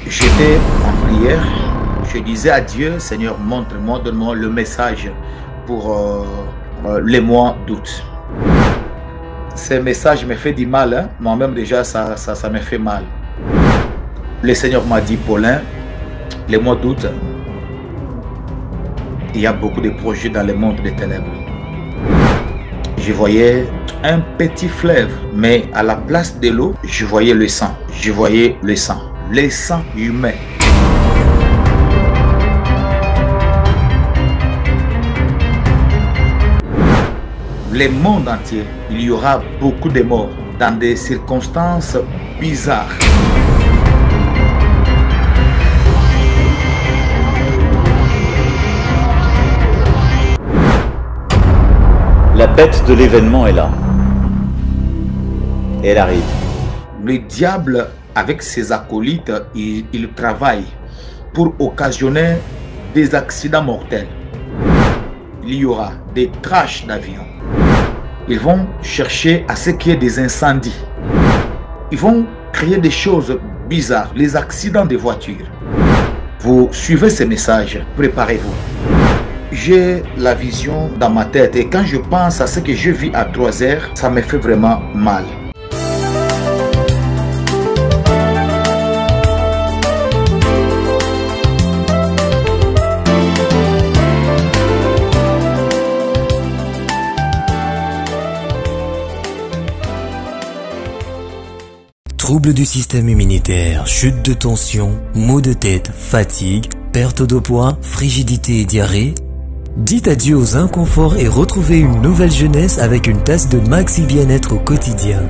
J'étais en prière, je disais à Dieu, Seigneur, montre-moi, donne-moi le message pour les mois d'août. Ces messages me fait du mal, hein? Moi-même déjà ça me fait mal. Le Seigneur m'a dit, Paulin, les mois d'août, il y a beaucoup de projets dans le monde des ténèbres. Je voyais un petit fleuve, mais à la place de l'eau, je voyais le sang. Je voyais le sang humain. Le monde entier, il y aura beaucoup de morts dans des circonstances bizarres. La bête de l'événement est là. Et elle arrive. Le diable, avec ses acolytes, il travaille pour occasionner des accidents mortels. Il y aura des crashs d'avions. Ils vont chercher à ce qu'il y ait des incendies. Ils vont créer des choses bizarres, les accidents de voitures. Vous suivez ces messages, préparez-vous. J'ai la vision dans ma tête et quand je pense à ce que je vis à 3 heures, ça me fait vraiment mal. Troubles du système immunitaire, chute de tension, maux de tête, fatigue, perte de poids, frigidité et diarrhée. Dites adieu aux inconforts et retrouvez une nouvelle jeunesse avec une tasse de Maxi Bien-être au quotidien.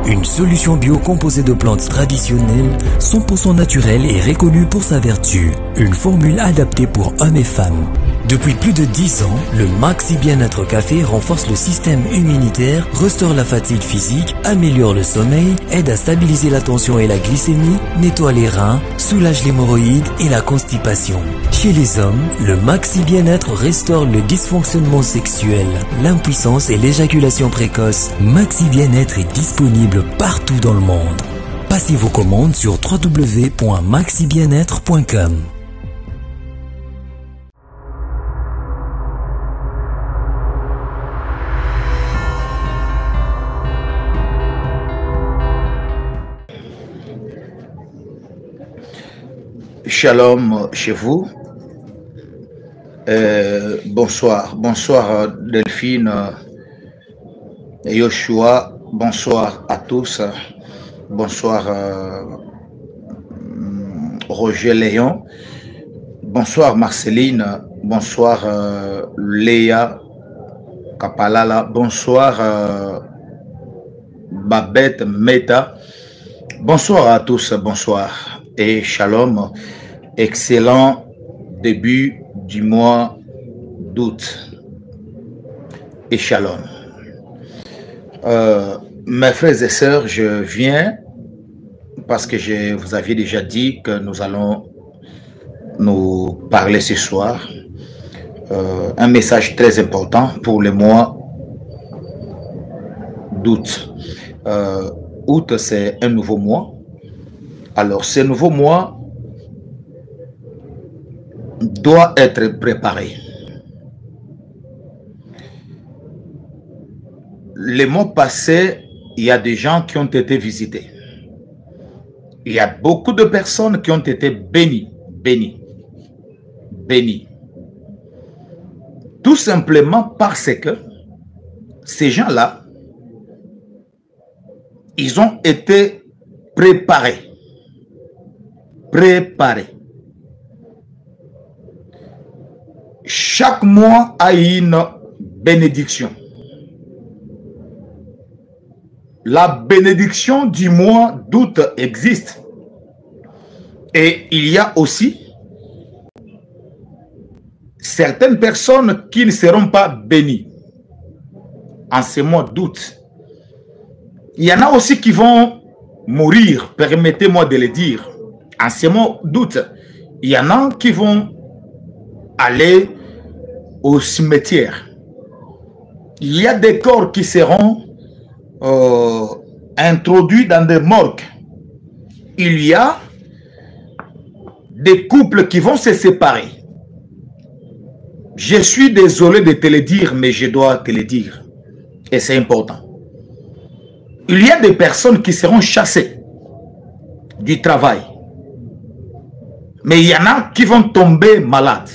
Une solution bio composée de plantes traditionnelles, 100% naturelle et reconnue pour sa vertu. Une formule adaptée pour hommes et femmes. Depuis plus de 10 ans, le Maxi Bien-être Café renforce le système immunitaire, restaure la fatigue physique, améliore le sommeil, aide à stabiliser la tension et la glycémie, nettoie les reins, soulage l'hémorroïde et la constipation. Chez les hommes, le Maxi Bien-être restaure le dysfonctionnement sexuel, l'impuissance et l'éjaculation précoce. Maxi Bien-être est disponible partout dans le monde. Passez vos commandes sur www.maxibienêtre.com. Shalom chez vous. Bonsoir Delphine et Yoshua. Bonsoir à tous. Bonsoir Roger Léon. Bonsoir Marceline. Bonsoir Léa Kapalala. Bonsoir Babette Meta. Bonsoir à tous. Bonsoir et shalom. Excellent début du mois d'août. Et shalom. Mes frères et sœurs, je viens parce que je vous avais déjà dit que nous allons nous parler ce soir. Un message très important pour le mois d'août. Août, c'est un nouveau mois. Alors, ce nouveau mois doit être préparé. Les mois passés, il y a des gens qui ont été visités. Il y a beaucoup de personnes qui ont été bénies. Tout simplement parce que ces gens-là, ils ont été préparés. Chaque mois a une bénédiction. La bénédiction du mois d'août existe. Et il y a aussi certaines personnes qui ne seront pas bénies en ce mois d'août. Il y en a aussi qui vont mourir, permettez-moi de le dire. En ce mois d'août, il y en a qui vont aller au cimetière. Il y a des corps qui seront introduits dans des morgues. Il y a des couples qui vont se séparer. Je suis désolé de te le dire, mais je dois te le dire. Et c'est important. Il y a des personnes qui seront chassées du travail. Mais il y en a qui vont tomber malades.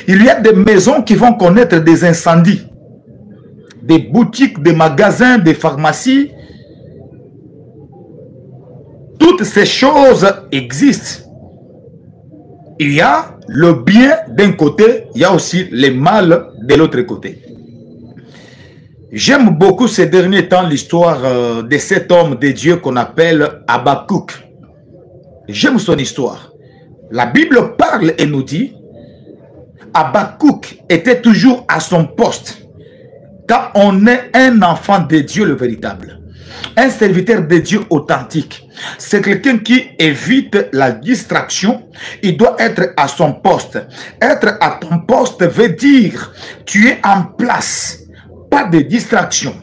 Il y a des maisons qui vont connaître des incendies. Des boutiques, des magasins, des pharmacies. Toutes ces choses existent. Il y a le bien d'un côté, il y a aussi le mal de l'autre côté. J'aime beaucoup ces derniers temps l'histoire de cet homme de Dieu qu'on appelle Habakkuk. J'aime son histoire. La Bible parle et nous dit, Habakkuk était toujours à son poste. Quand on est un enfant de Dieu le véritable, un serviteur de Dieu authentique, c'est quelqu'un qui évite la distraction. Il doit être à son poste. Être à ton poste veut dire tu es en place, pas de distraction.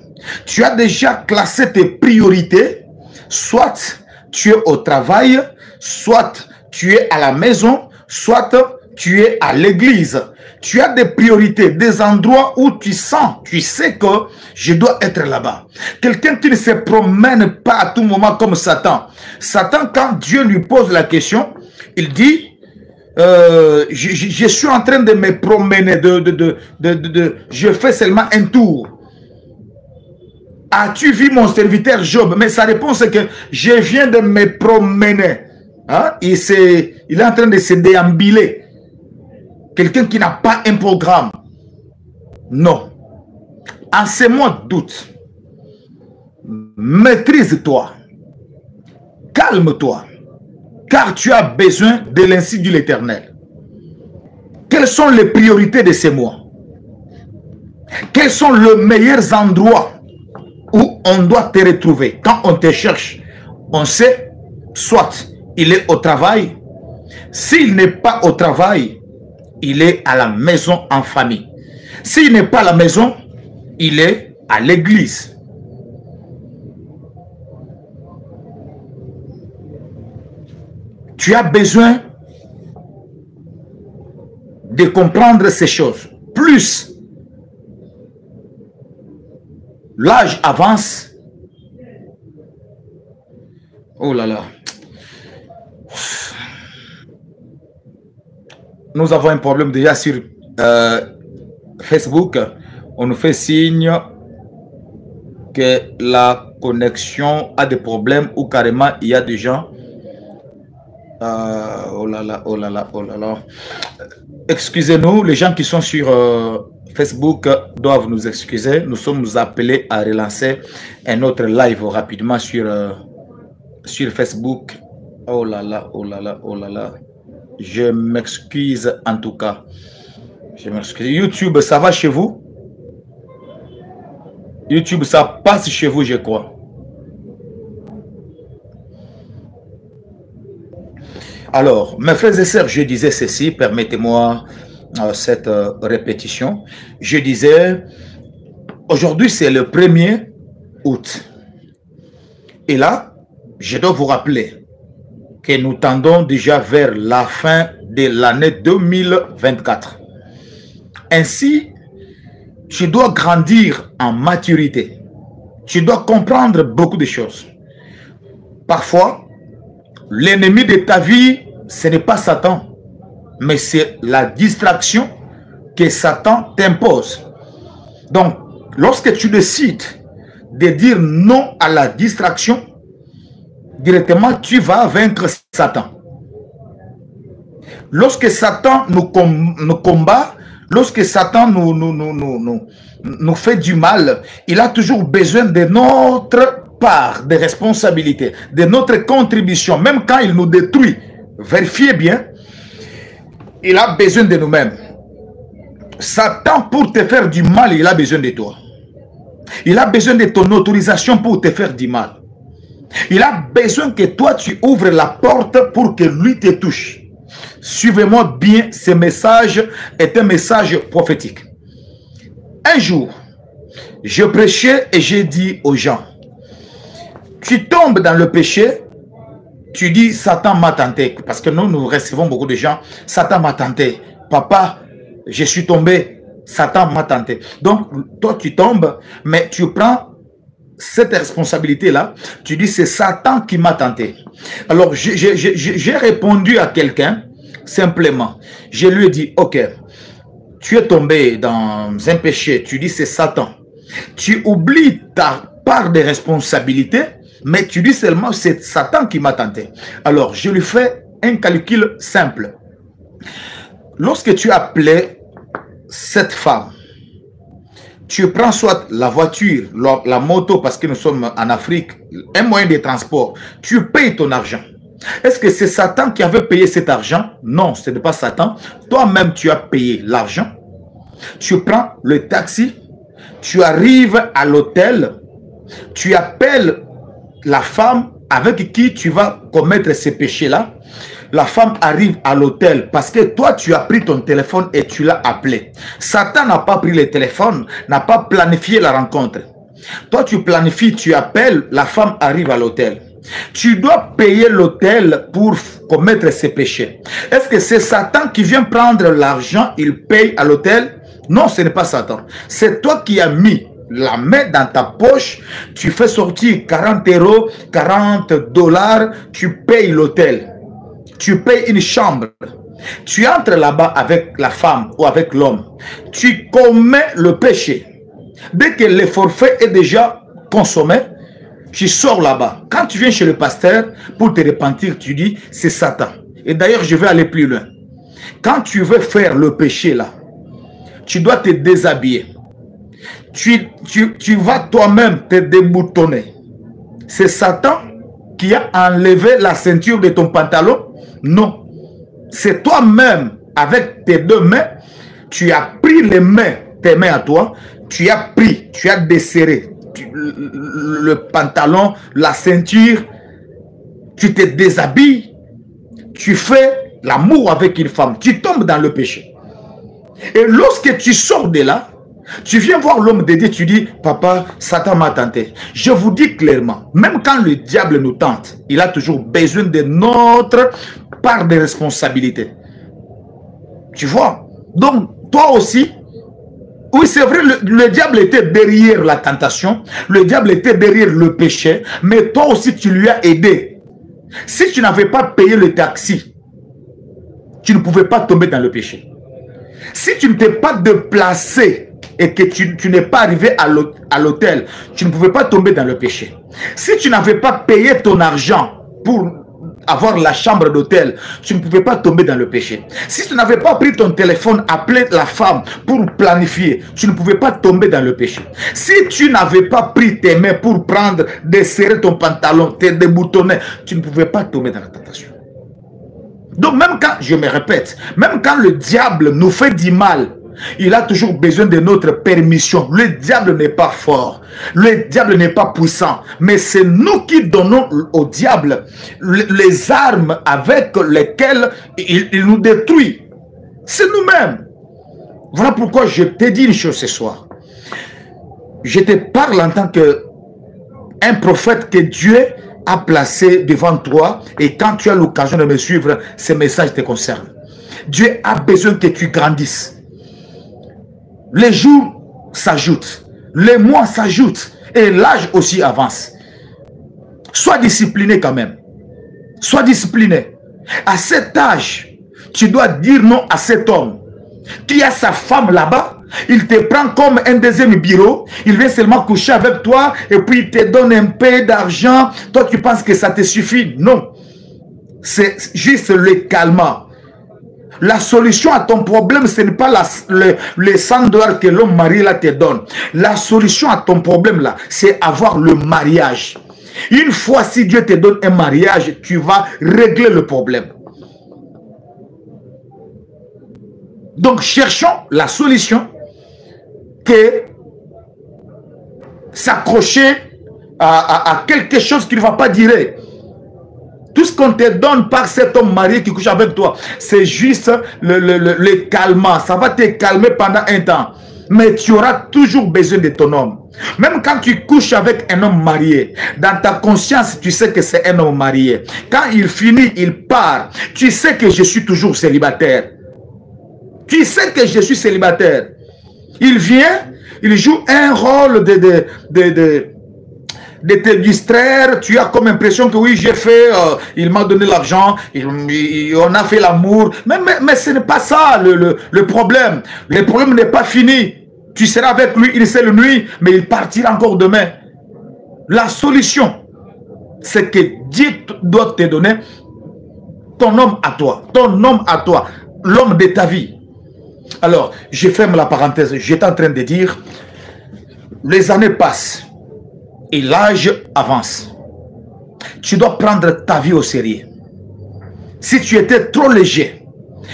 Tu as déjà classé tes priorités, soit tu es au travail, soit tu es à la maison, soit tu es à l'église. Tu as des priorités, des endroits où tu sens, tu sais que je dois être là-bas. Quelqu'un qui ne se promène pas à tout moment comme Satan. Satan, quand Dieu lui pose la question, il dit, je suis en train de me promener, je fais seulement un tour. As-tu vu mon serviteur Job? Mais sa réponse est que je viens de me promener. Hein? Il est en train de se déambuler. Quelqu'un qui n'a pas un programme. Non. En ces mois de doute, maîtrise-toi. Calme-toi. Car tu as besoin de l'insigne de l'Éternel. Quelles sont les priorités de ces mois? Quels sont les meilleurs endroits où on doit te retrouver? Quand on te cherche, on sait, soit il est au travail. S'il n'est pas au travail, il est à la maison en famille. S'il n'est pas à la maison, il est à l'église. Tu as besoin de comprendre ces choses. Plus l'âge avance. Oh là là. Nous avons un problème déjà sur Facebook. On nous fait signe que la connexion a des problèmes ou carrément il y a des gens. Oh là là, oh là là, oh là là. Excusez-nous, les gens qui sont sur Facebook doivent nous excuser. Nous sommes appelés à relancer un autre live rapidement sur Facebook. Oh là là, oh là là, oh là là. Je m'excuse en tout cas. Je m'excuse. YouTube, ça va chez vous? YouTube, ça passe chez vous, je crois. Alors, mes frères et sœurs, je disais ceci, permettez-moi cette répétition. Je disais, aujourd'hui c'est le 1er août. Et là, je dois vous rappeler que nous tendons déjà vers la fin de l'année 2024. Ainsi, tu dois grandir en maturité. Tu dois comprendre beaucoup de choses. Parfois, l'ennemi de ta vie, ce n'est pas Satan, mais c'est la distraction que Satan t'impose. Donc, lorsque tu décides de dire non à la distraction, directement, tu vas vaincre Satan. Lorsque Satan nous combat, lorsque Satan nous fait du mal, il a toujours besoin de notre part de responsabilité, de notre contribution. Même quand il nous détruit, vérifiez bien, il a besoin de nous-mêmes. Satan, pour te faire du mal, il a besoin de toi. Il a besoin de ton autorisation pour te faire du mal. Il a besoin que toi, tu ouvres la porte pour que lui te touche. Suivez-moi bien, ce message est un message prophétique. Un jour, je prêchais et j'ai dit aux gens, tu tombes dans le péché, tu dis, Satan m'a tenté. Parce que nous recevons beaucoup de gens. Satan m'a tenté. Papa, je suis tombé. Satan m'a tenté. Donc, toi, tu tombes, mais tu prends cette responsabilité-là. Tu dis, c'est Satan qui m'a tenté. Alors, j'ai répondu à quelqu'un, simplement. Je lui ai dit, ok, tu es tombé dans un péché. Tu dis, c'est Satan. Tu oublies ta part de responsabilité, mais tu dis seulement, c'est Satan qui m'a tenté. Alors, je lui fais un calcul simple. Lorsque tu appelais cette femme, tu prends soit la voiture, la moto, parce que nous sommes en Afrique, un moyen de transport, tu payes ton argent. Est-ce que c'est Satan qui avait payé cet argent? Non, ce n'est pas Satan. Toi-même, tu as payé l'argent. Tu prends le taxi, tu arrives à l'hôtel, tu appelles la femme avec qui tu vas commettre ces péchés-là. La femme arrive à l'hôtel parce que toi, tu as pris ton téléphone et tu l'as appelé. Satan n'a pas pris le téléphone, n'a pas planifié la rencontre. Toi, tu planifies, tu appelles, la femme arrive à l'hôtel. Tu dois payer l'hôtel pour commettre ces péchés. Est-ce que c'est Satan qui vient prendre l'argent, il paye à l'hôtel? Non, ce n'est pas Satan. C'est toi qui as mis la main dans ta poche, tu fais sortir 40 euros, 40 $, tu payes l'hôtel. Tu payes une chambre. Tu entres là-bas avec la femme ou avec l'homme. Tu commets le péché. Dès que le forfait est déjà consommé, tu sors là-bas. Quand tu viens chez le pasteur pour te repentir, tu dis, c'est Satan. Et d'ailleurs, je vais aller plus loin. Quand tu veux faire le péché là, tu dois te déshabiller. Tu vas toi-même te déboutonner. C'est Satan qui a enlevé la ceinture de ton pantalon? Non. C'est toi-même, avec tes deux mains, tu as pris tes mains à toi, tu as pris, tu as desserré le pantalon, la ceinture, tu te déshabilles, tu fais l'amour avec une femme, tu tombes dans le péché. Et lorsque tu sors de là, tu viens voir l'homme de Dieu, tu dis, papa, Satan m'a tenté. Je vous dis clairement, même quand le diable nous tente, il a toujours besoin de notre part de responsabilité. Tu vois? Donc, toi aussi, oui, c'est vrai, le diable était derrière la tentation, le diable était derrière le péché, mais toi aussi, tu lui as aidé. Si tu n'avais pas payé le taxi, tu ne pouvais pas tomber dans le péché. Si tu ne t'es pas déplacé et que tu n'es pas arrivé à l'hôtel, tu ne pouvais pas tomber dans le péché. Si tu n'avais pas payé ton argent pour avoir la chambre d'hôtel, tu ne pouvais pas tomber dans le péché. Si tu n'avais pas pris ton téléphone, appelé la femme pour planifier, tu ne pouvais pas tomber dans le péché. Si tu n'avais pas pris tes mains pour prendre, desserrer ton pantalon, te déboutonner, tu ne pouvais pas tomber dans la tentation. Donc même quand, je me répète, même quand le diable nous fait du mal, il a toujours besoin de notre permission. Le diable n'est pas fort. Le diable n'est pas puissant. Mais c'est nous qui donnons au diable les armes avec lesquelles il nous détruit. C'est nous-mêmes. Voilà pourquoi je te dis une chose ce soir. Je te parle en tant qu'un prophète que Dieu a placé devant toi. Et quand tu as l'occasion de me suivre, ces messages te concernent. Dieu a besoin que tu grandisses. Les jours s'ajoutent, les mois s'ajoutent et l'âge aussi avance. Sois discipliné quand même. Sois discipliné. À cet âge, tu dois dire non à cet homme qui a sa femme là-bas. Il te prend comme un deuxième bureau. Il vient seulement coucher avec toi et puis il te donne un peu d'argent. Toi, tu penses que ça te suffit? Non. C'est juste le calmant. La solution à ton problème, ce n'est pas les 100 $ que l'homme marié là te donne. La solution à ton problème là, c'est avoir le mariage. Une fois si Dieu te donne un mariage, tu vas régler le problème. Donc cherchons la solution que s'accrocher à quelque chose qui ne va pas durer. Tout ce qu'on te donne par cet homme marié qui couche avec toi, c'est juste le calmant. Ça va te calmer pendant un temps. Mais tu auras toujours besoin de ton homme. Même quand tu couches avec un homme marié, dans ta conscience, tu sais que c'est un homme marié. Quand il finit, il part. Tu sais que je suis toujours célibataire. Tu sais que je suis célibataire. Il vient, il joue un rôle de te distraire. Tu as comme impression que oui, j'ai fait, il m'a donné l'argent, on a fait l'amour. Mais ce n'est pas ça le problème. Le problème n'est pas fini. Tu seras avec lui une seule nuit, mais il partira encore demain. La solution, c'est que Dieu doit te donner ton homme à toi, l'homme de ta vie. Alors, je ferme la parenthèse. J'étais en train de dire, les années passent et l'âge avance. Tu dois prendre ta vie au sérieux. Si tu étais trop léger,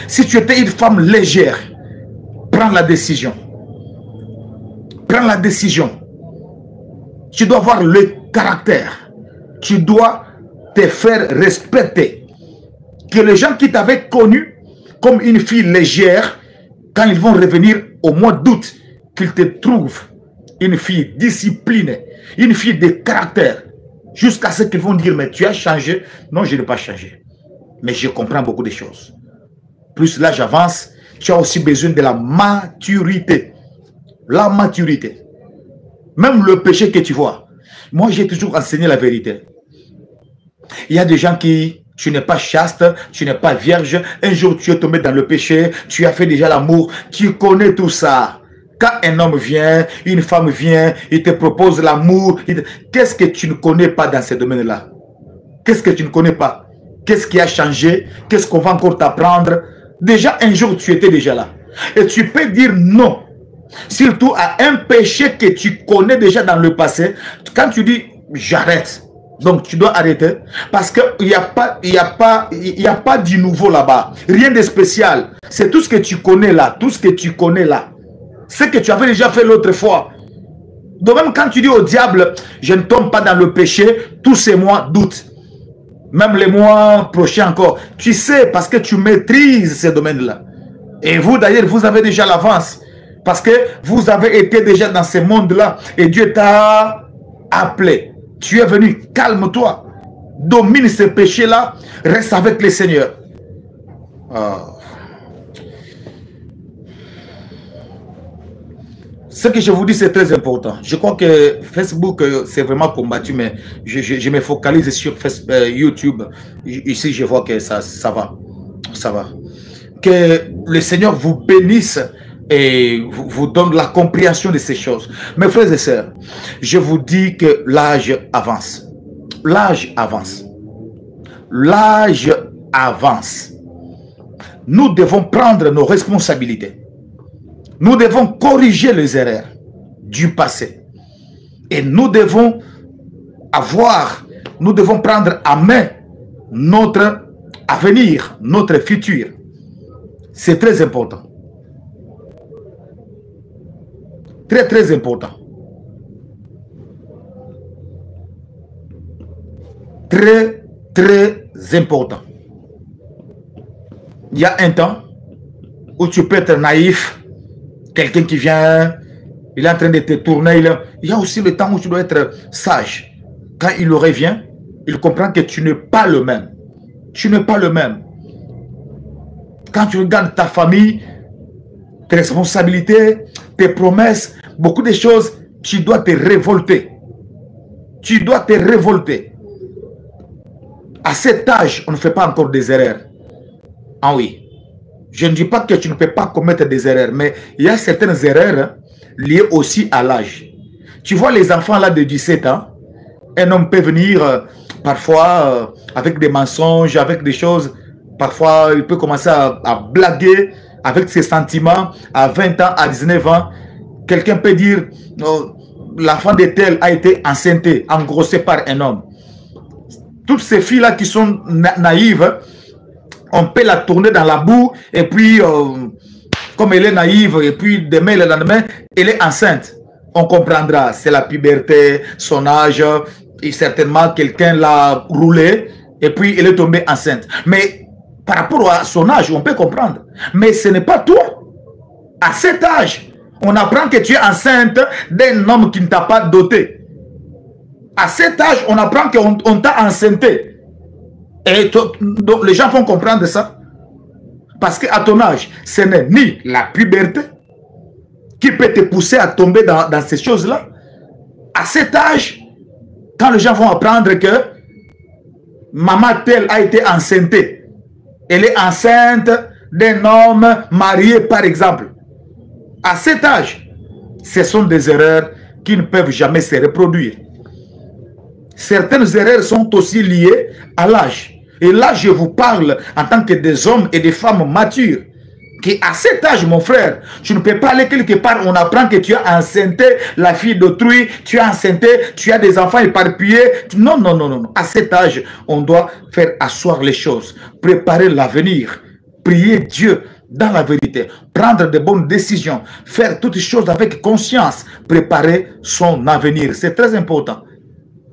si tu étais une femme légère, prends la décision. Prends la décision. Tu dois avoir le caractère. Tu dois te faire respecter. Que les gens qui t'avaient connu comme une fille légère, quand ils vont revenir au mois d'août, qu'ils te trouvent une fille disciplinée, une fille de caractère, jusqu'à ce qu'ils vont dire, mais tu as changé. Non, je n'ai pas changé. Mais je comprends beaucoup de choses. Plus l'âge avance, tu as aussi besoin de la maturité. La maturité. Même le péché que tu vois. Moi, j'ai toujours enseigné la vérité. Il y a des gens qui, tu n'es pas chaste, tu n'es pas vierge. Un jour, tu es tombé dans le péché, tu as fait déjà l'amour. Tu connais tout ça. Quand un homme vient, une femme vient, il te propose l'amour. Qu'est-ce que tu ne connais pas dans ce domaine-là? Qu'est-ce que tu ne connais pas? Qu'est-ce qui a changé? Qu'est-ce qu'on va encore t'apprendre? Déjà, un jour, tu étais déjà là. Et tu peux dire non. Surtout à un péché que tu connais déjà dans le passé. Quand tu dis, j'arrête. Donc, tu dois arrêter. Parce qu'il n'y a pas du nouveau là-bas. Rien de spécial. C'est tout ce que tu connais là. Tout ce que tu connais là. Ce que tu avais déjà fait l'autre fois. Donc, même quand tu dis au diable, je ne tombe pas dans le péché, tous ces mois d'août. Même les mois prochains encore. Tu sais, parce que tu maîtrises ces domaines-là. Et vous, d'ailleurs, vous avez déjà l'avance. Parce que vous avez été déjà dans ce monde-là. Et Dieu t'a appelé. Tu es venu, calme-toi. Domine ce péché-là. Reste avec le Seigneur. Ce que je vous dis, c'est très important. Je crois que Facebook, c'est vraiment combattu, mais je me focalise sur YouTube. Ici, je vois que ça va. Ça va. Que le Seigneur vous bénisse et vous donne la compréhension de ces choses. Mes frères et sœurs, je vous dis que l'âge avance. L'âge avance. L'âge avance. Nous devons prendre nos responsabilités. Nous devons corriger les erreurs du passé. Et nous devons prendre à main notre avenir, notre futur. C'est très important. Très, très important. Très, très important. Il y a un temps où tu peux être naïf. Quelqu'un qui vient, il est en train de te tourner. Il y a aussi le temps où tu dois être sage. Quand il revient, il comprend que tu n'es pas le même. Tu n'es pas le même. Quand tu regardes ta famille, tes responsabilités, tes promesses, beaucoup de choses, tu dois te révolter. Tu dois te révolter. À cet âge, on ne fait pas encore des erreurs. Ah oui. Je ne dis pas que tu ne peux pas commettre des erreurs, mais il y a certaines erreurs liées aussi à l'âge. Tu vois les enfants là de 17 ans, un homme peut venir parfois avec des mensonges, avec des choses. Parfois, il peut commencer à blaguer avec ses sentiments à 20 ans, à 19 ans. Quelqu'un peut dire, l'enfant de tel a été enceinté, engrossé par un homme. Toutes ces filles-là qui sont naïves, on peut la tourner dans la boue et puis, comme elle est naïve, et puis demain, le lendemain, elle est enceinte. On comprendra, c'est la puberté, son âge, et certainement quelqu'un l'a roulé et puis elle est tombée enceinte. Mais par rapport à son âge, on peut comprendre. Mais ce n'est pas toi. À cet âge, On apprend que tu es enceinte d'un homme qui ne t'a pas doté. À cet âge, on apprend qu'on t'a enceinté. Et donc, les gens vont comprendre ça. Parce qu'à ton âge, ce n'est ni la puberté qui peut te pousser à tomber dans ces choses-là. À cet âge, quand les gens vont apprendre que maman telle a été enceintée, elle est enceinte d'un homme marié par exemple. À cet âge, ce sont des erreurs qui ne peuvent jamais se reproduire. Certaines erreurs sont aussi liées à l'âge. Et là, je vous parle en tant que des hommes et des femmes matures. Qui à cet âge, mon frère, tu ne peux pas aller quelque part, on apprend que tu as enceinté la fille d'autrui, tu as enceinté, tu as des enfants éparpillés. Non, non, non, non. À cet âge, on doit faire asseoir les choses, préparer l'avenir, prier Dieu dans la vérité, prendre de bonnes décisions, faire toutes choses avec conscience, préparer son avenir. C'est très important.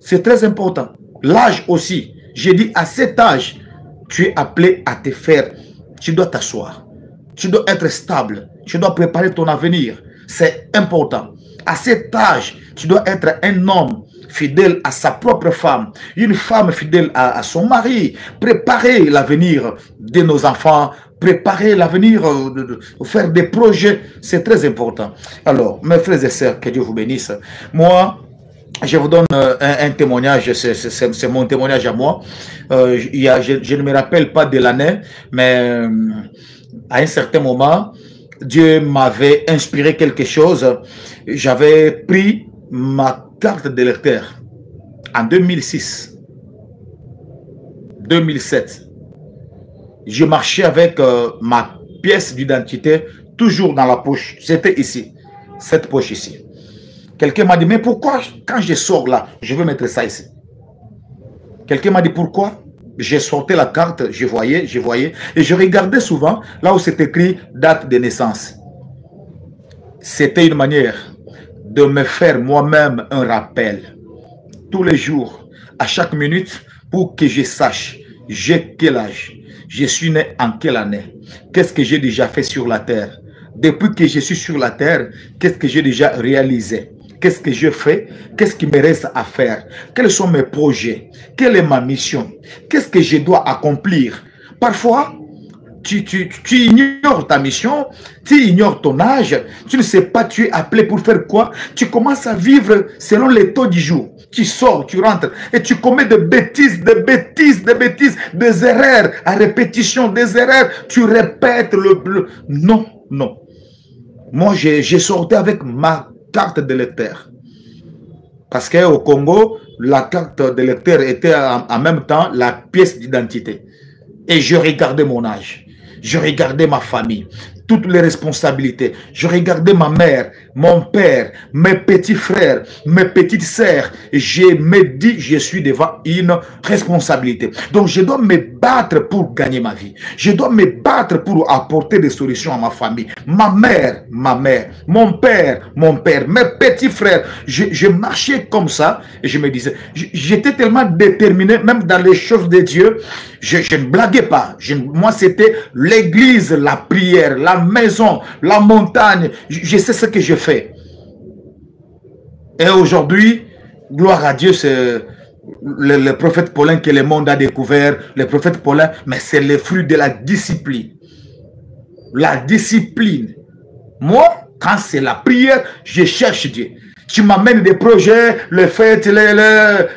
C'est très important. L'âge aussi. J'ai dit, à cet âge, tu es appelé à te faire. Tu dois t'asseoir. Tu dois être stable. Tu dois préparer ton avenir. C'est important. À cet âge, tu dois être un homme fidèle à sa propre femme. Une femme fidèle à son mari. Préparer l'avenir de nos enfants. Préparer l'avenir, faire des projets. C'est très important. Alors, mes frères et sœurs, que Dieu vous bénisse. Moi, je vous donne un témoignage, c'est mon témoignage à moi. Je ne me rappelle pas de l'année, mais à un certain moment, Dieu m'avait inspiré quelque chose. J'avais pris ma carte d'électeur en 2006, 2007. Je marchais avec ma pièce d'identité toujours dans la poche. C'était ici, cette poche ici. Quelqu'un m'a dit, mais pourquoi quand je sors là, je veux mettre ça ici? Quelqu'un m'a dit, pourquoi? J'ai sorti la carte, je voyais, et je regardais souvent là où c'est écrit date de naissance. C'était une manière de me faire moi-même un rappel, tous les jours, à chaque minute, pour que je sache, j'ai quel âge, je suis né en quelle année, qu'est-ce que j'ai déjà fait sur la terre. Depuis que je suis sur la terre, qu'est-ce que j'ai déjà réalisé? Qu'est-ce que je fais? Qu'est-ce qui me reste à faire? Quels sont mes projets? Quelle est ma mission? Qu'est-ce que je dois accomplir? Parfois, tu ignores ta mission, tu ignores ton âge, tu ne sais pas tu es appelé pour faire quoi. Tu commences à vivre selon les taux du jour. Tu sors, tu rentres et tu commets des bêtises, des erreurs à répétition, des erreurs. Tu répètes Non, non. Moi, j'ai sorti avec ma carte d'électeur. Parce qu'au Congo, la carte d'électeur était en même temps la pièce d'identité. Et je regardais mon âge. Je regardais ma famille. Toutes les responsabilités. Je regardais ma mère, mon père, mes petits frères, mes petites sœurs. Je me dis, je suis devant une responsabilité. Donc, je dois me battre pour gagner ma vie. Je dois me battre pour apporter des solutions à ma famille. Ma mère, mon père, mes petits frères. Je marchais comme ça et je me disais, j'étais tellement déterminé, même dans les choses de Dieu, je ne blaguais pas. Moi, c'était l'église, la prière, la maison, la montagne. Je sais ce que je fais. Et aujourd'hui, gloire à Dieu, c'est le prophète Paulin que le monde a découvert. Le prophète Paulin, mais c'est le fruit de la discipline. La discipline. Moi, quand c'est la prière, je cherche Dieu. Tu m'amènes des projets, les fêtes,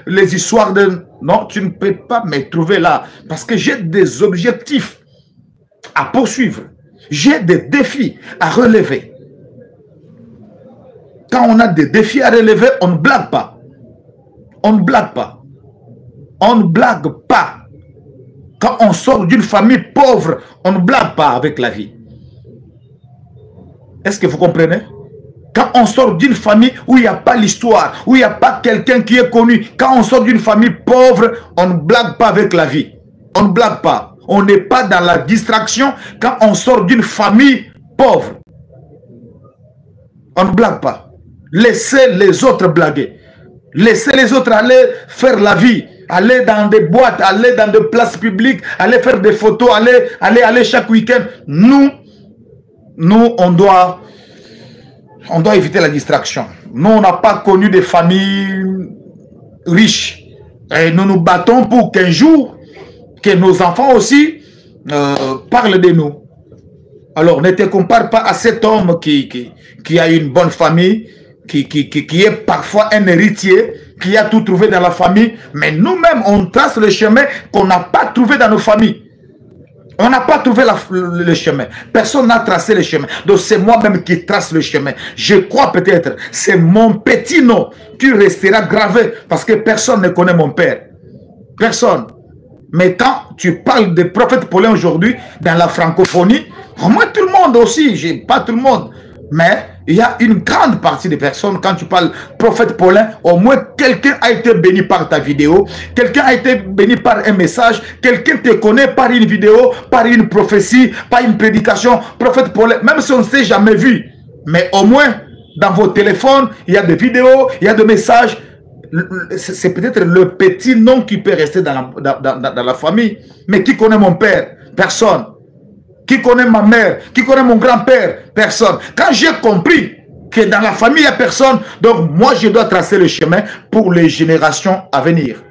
les histoires de... Non, tu ne peux pas me trouver là. Parce que j'ai des objectifs à poursuivre. J'ai des défis à relever. Quand on a des défis à relever, on ne blague pas. On ne blague pas. On ne blague pas. Quand on sort d'une famille pauvre, on ne blague pas avec la vie. Est-ce que vous comprenez? Quand on sort d'une famille où il n'y a pas l'histoire, où il n'y a pas quelqu'un qui est connu, quand on sort d'une famille pauvre, on ne blague pas avec la vie. On ne blague pas. On n'est pas dans la distraction quand on sort d'une famille pauvre. On ne blague pas. Laissez les autres blaguer. Laissez les autres aller faire la vie. Aller dans des boîtes, aller dans des places publiques, aller faire des photos, aller chaque week-end. Nous, on doit On doit éviter la distraction. Nous, on n'a pas connu des familles riches. Et nous nous battons pour qu'un jour, que nos enfants aussi parlent de nous. Alors, ne te compare pas à cet homme qui a une bonne famille, qui est parfois un héritier, qui a tout trouvé dans la famille. Mais nous-mêmes, on trace le chemin qu'on n'a pas trouvé dans nos familles. On n'a pas trouvé le chemin. Personne n'a tracé le chemin. Donc c'est moi-même qui trace le chemin. Je crois peut-être, c'est mon petit nom qui restera gravé parce que personne ne connaît mon père. Personne. Mais quand tu parles de prophète Paulin aujourd'hui, dans la francophonie, au moins tout le monde aussi, pas tout le monde, mais il y a une grande partie des personnes, quand tu parles prophète Paulin, au moins quelqu'un a été béni par ta vidéo, quelqu'un a été béni par un message, quelqu'un te connaît par une vidéo, par une prophétie, par une prédication, prophète Paulin, même si on ne s'est jamais vu, mais au moins dans vos téléphones, il y a des vidéos, il y a des messages. C'est peut-être le petit nom qui peut rester dans la famille, mais qui connaît mon père? Personne. Qui connaît ma mère? Qui connaît mon grand-père? Personne. Quand j'ai compris que dans la famille, il n'y a personne, donc moi, je dois tracer le chemin pour les générations à venir.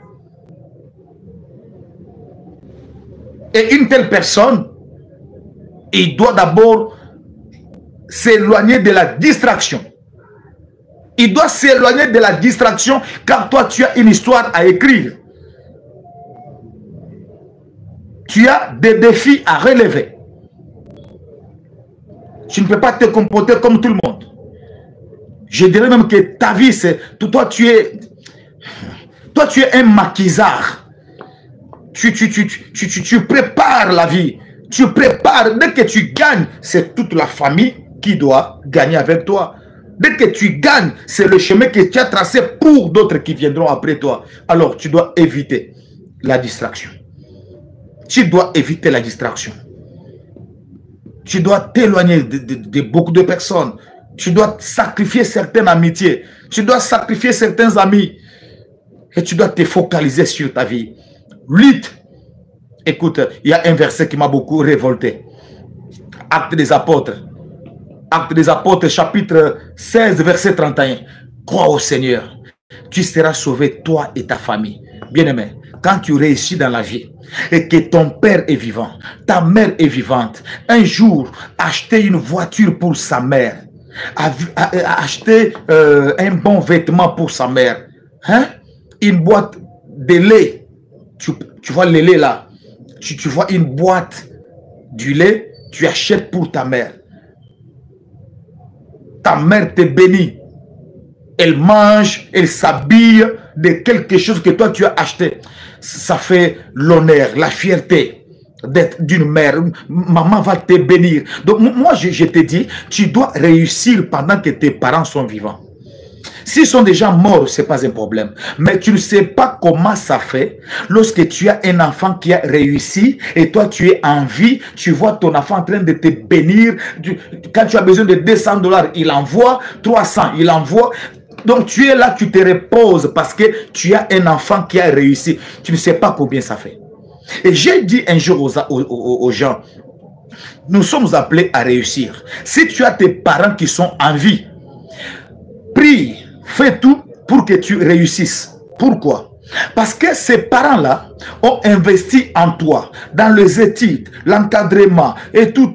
Et une telle personne, il doit d'abord s'éloigner de la distraction. Il doit s'éloigner de la distraction car toi, tu as une histoire à écrire. Tu as des défis à relever. Tu ne peux pas te comporter comme tout le monde. Je dirais même que ta vie, c'est... Toi, tu es un maquisard. Tu prépares la vie. Tu prépares. Dès que tu gagnes, c'est toute la famille qui doit gagner avec toi. Dès que tu gagnes, c'est le chemin que tu as tracé pour d'autres qui viendront après toi. Alors, tu dois éviter la distraction. Tu dois éviter la distraction. Tu dois t'éloigner de beaucoup de personnes. Tu dois sacrifier certaines amitiés. Tu dois sacrifier certains amis. Et tu dois te focaliser sur ta vie. Lutte. Écoute, il y a un verset qui m'a beaucoup révolté. Actes des apôtres. Actes des apôtres, chapitre 16, verset 31. Crois au Seigneur. Tu seras sauvé, toi et ta famille. Bien-aimé, quand tu réussis dans la vie et que ton père est vivant, ta mère est vivante, un jour, acheter une voiture pour sa mère, acheter un bon vêtement pour sa mère, hein? Une boîte de lait, tu vois le lait là, tu vois une boîte du lait, tu achètes pour ta mère. Ta mère te bénit. Elle mange, elle s'habille de quelque chose que toi tu as acheté. Ça fait l'honneur, la fierté d'être d'une mère. Maman va te bénir. Donc moi je te dis, tu dois réussir pendant que tes parents sont vivants. S'ils sont déjà morts, ce n'est pas un problème. Mais tu ne sais pas comment ça fait lorsque tu as un enfant qui a réussi et toi tu es en vie, tu vois ton enfant en train de te bénir. Quand tu as besoin de 200 $, il envoie 300, il envoie. Donc tu es là, tu te reposes parce que tu as un enfant qui a réussi. Tu ne sais pas combien ça fait. Et j'ai dit un jour aux gens, nous sommes appelés à réussir. Si tu as tes parents qui sont en vie, prie, fais tout pour que tu réussisses. Pourquoi? Parce que ces parents-là ont investi en toi, dans les études, l'encadrement et tout.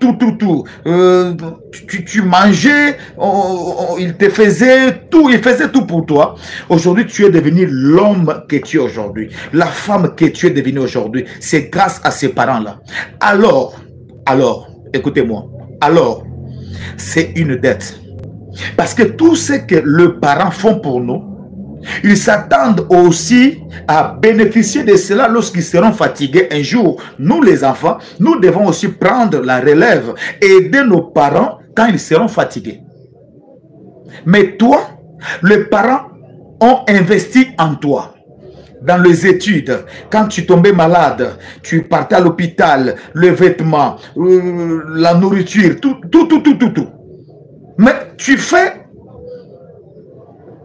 Tu mangeais, ils te faisaient tout pour toi. Aujourd'hui, tu es devenu l'homme que tu es aujourd'hui. La femme que tu es devenue aujourd'hui. C'est grâce à ces parents-là. Alors, écoutez-moi. Alors, c'est une dette. Parce que tout ce que les parents font pour nous, ils s'attendent aussi à bénéficier de cela lorsqu'ils seront fatigués un jour. Nous les enfants, nous devons aussi prendre la relève et aider nos parents quand ils seront fatigués. Mais toi, les parents ont investi en toi. Dans les études, quand tu tombais malade, tu partais à l'hôpital, le vêtement, la nourriture, tout. Mais tu fais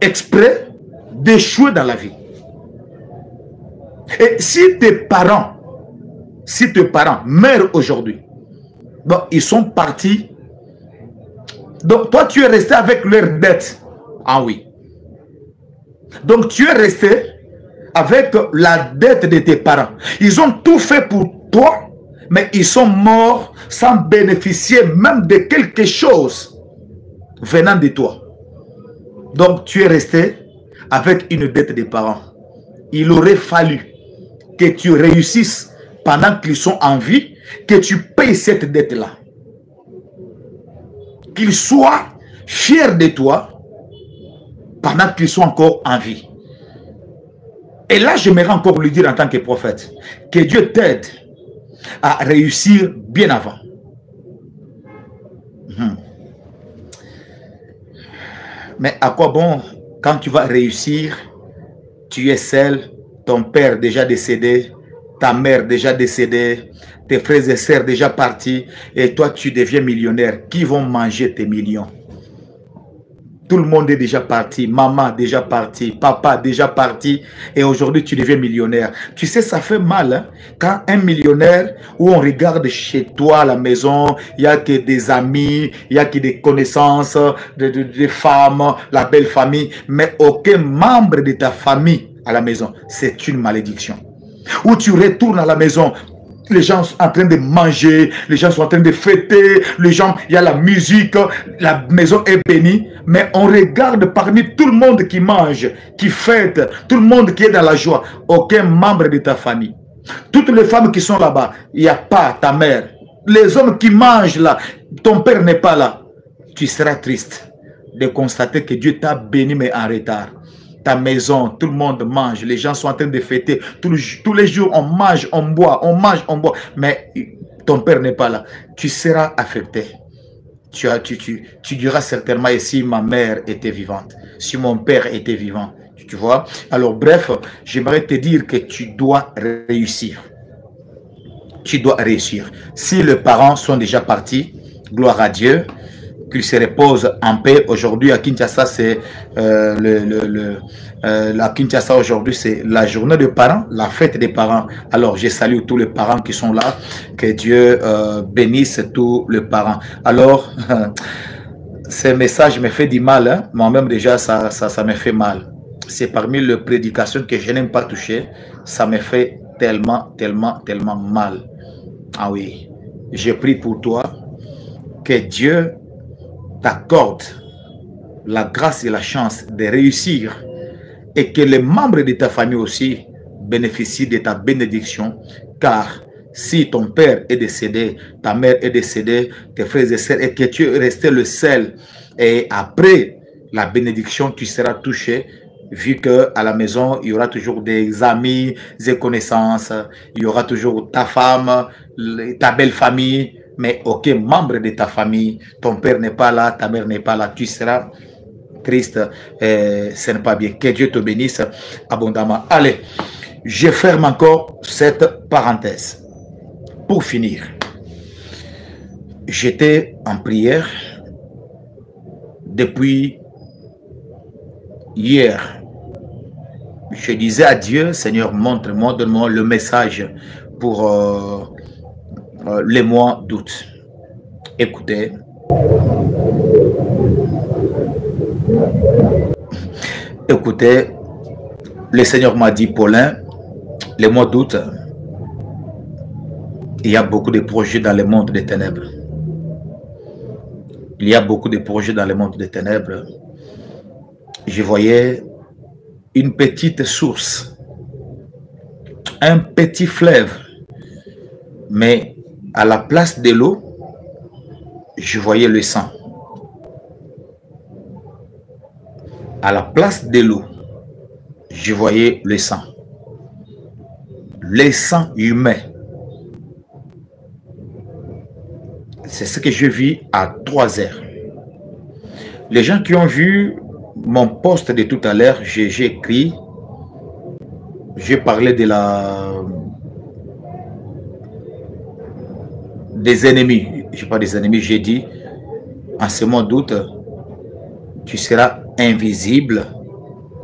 exprès d'échouer dans la vie. Et si tes parents meurent aujourd'hui, bon, ils sont partis Donc toi, tu es resté avec leurs dettes. Ah oui. Donc tu es resté avec la dette de tes parents. Ils ont tout fait pour toi, mais ils sont morts sans bénéficier même de quelque chose venant de toi. Donc tu es resté avec une dette des parents. Il aurait fallu que tu réussisses pendant qu'ils sont en vie, que tu payes cette dette-là. Qu'ils soient fiers de toi pendant qu'ils sont encore en vie. Et là, j'aimerais encore lui dire en tant que prophète, que Dieu t'aide à réussir bien avant. Mais à quoi bon, quand tu vas réussir, tu es seul, ton père déjà décédé, ta mère déjà décédée, tes frères et sœurs déjà partis, et toi tu deviens millionnaire. Qui vont manger tes millions? Tout le monde est déjà parti, maman déjà parti, papa déjà parti, et aujourd'hui tu deviens millionnaire. Tu sais, ça fait mal hein? Quand un millionnaire, où on regarde chez toi à la maison, il n'y a que des amis, il n'y a que des connaissances, des femmes, la belle famille, mais aucun membre de ta famille à la maison. C'est une malédiction. Où tu retournes à la maison, les gens sont en train de manger, les gens sont en train de fêter, les gens, il y a la musique, la maison est bénie, mais on regarde parmi tout le monde qui mange, qui fête, tout le monde qui est dans la joie, aucun membre de ta famille. Toutes les femmes qui sont là-bas, il n'y a pas ta mère. Les hommes qui mangent là, ton père n'est pas là. Tu seras triste de constater que Dieu t'a béni mais en retard. Ta maison, tout le monde mange, les gens sont en train de fêter, tous les jours on mange, on boit, mais ton père n'est pas là. Tu seras affecté. Tu diras certainement, et si ma mère était vivante, si mon père était vivant, tu vois. Alors bref, j'aimerais te dire que tu dois réussir. Tu dois réussir. Si les parents sont déjà partis, gloire à Dieu, qu'ils se reposent en paix. Aujourd'hui à Kinshasa, c'est la Kinshasa aujourd'hui, c'est la journée des parents, la fête des parents. Alors je salue tous les parents qui sont là, que Dieu bénisse tous les parents. Alors ce message me fait du mal, hein? Moi-même déjà ça me fait mal. C'est parmi les prédications que je n'aime pas toucher. Ça me fait tellement mal. Ah oui, j'ai pris pour toi que Dieu t'accorde la grâce et la chance de réussir et que les membres de ta famille aussi bénéficient de ta bénédiction, car si ton père est décédé, ta mère est décédée, tes frères et sœurs, et que tu es resté le seul, et après la bénédiction tu seras touché, vu que à la maison il y aura toujours des amis, des connaissances, il y aura toujours ta femme, ta belle famille, mais aucun membre de ta famille, ton père n'est pas là, ta mère n'est pas là, tu seras triste, ce n'est pas bien. Que Dieu te bénisse abondamment. Allez, je ferme encore cette parenthèse. Pour finir, j'étais en prière depuis hier. Je disais à Dieu, Seigneur, montre-moi, donne-moi le message pour les mois d'août. Écoutez. Écoutez, le Seigneur m'a dit, Paulin, les mois d'août, il y a beaucoup de projets dans le monde des ténèbres. Il y a beaucoup de projets dans le monde des ténèbres. Je voyais une petite source, un petit fleuve, mais à la place de l'eau, je voyais le sang. À la place de l'eau, je voyais le sang. Le sang humain. C'est ce que je vis à 3 heures. Les gens qui ont vu mon post de tout à l'heure, j'ai écrit, j'ai parlé de des ennemis. Je parle des ennemis, j'ai dit, en ce mois d'août, tu seras invisible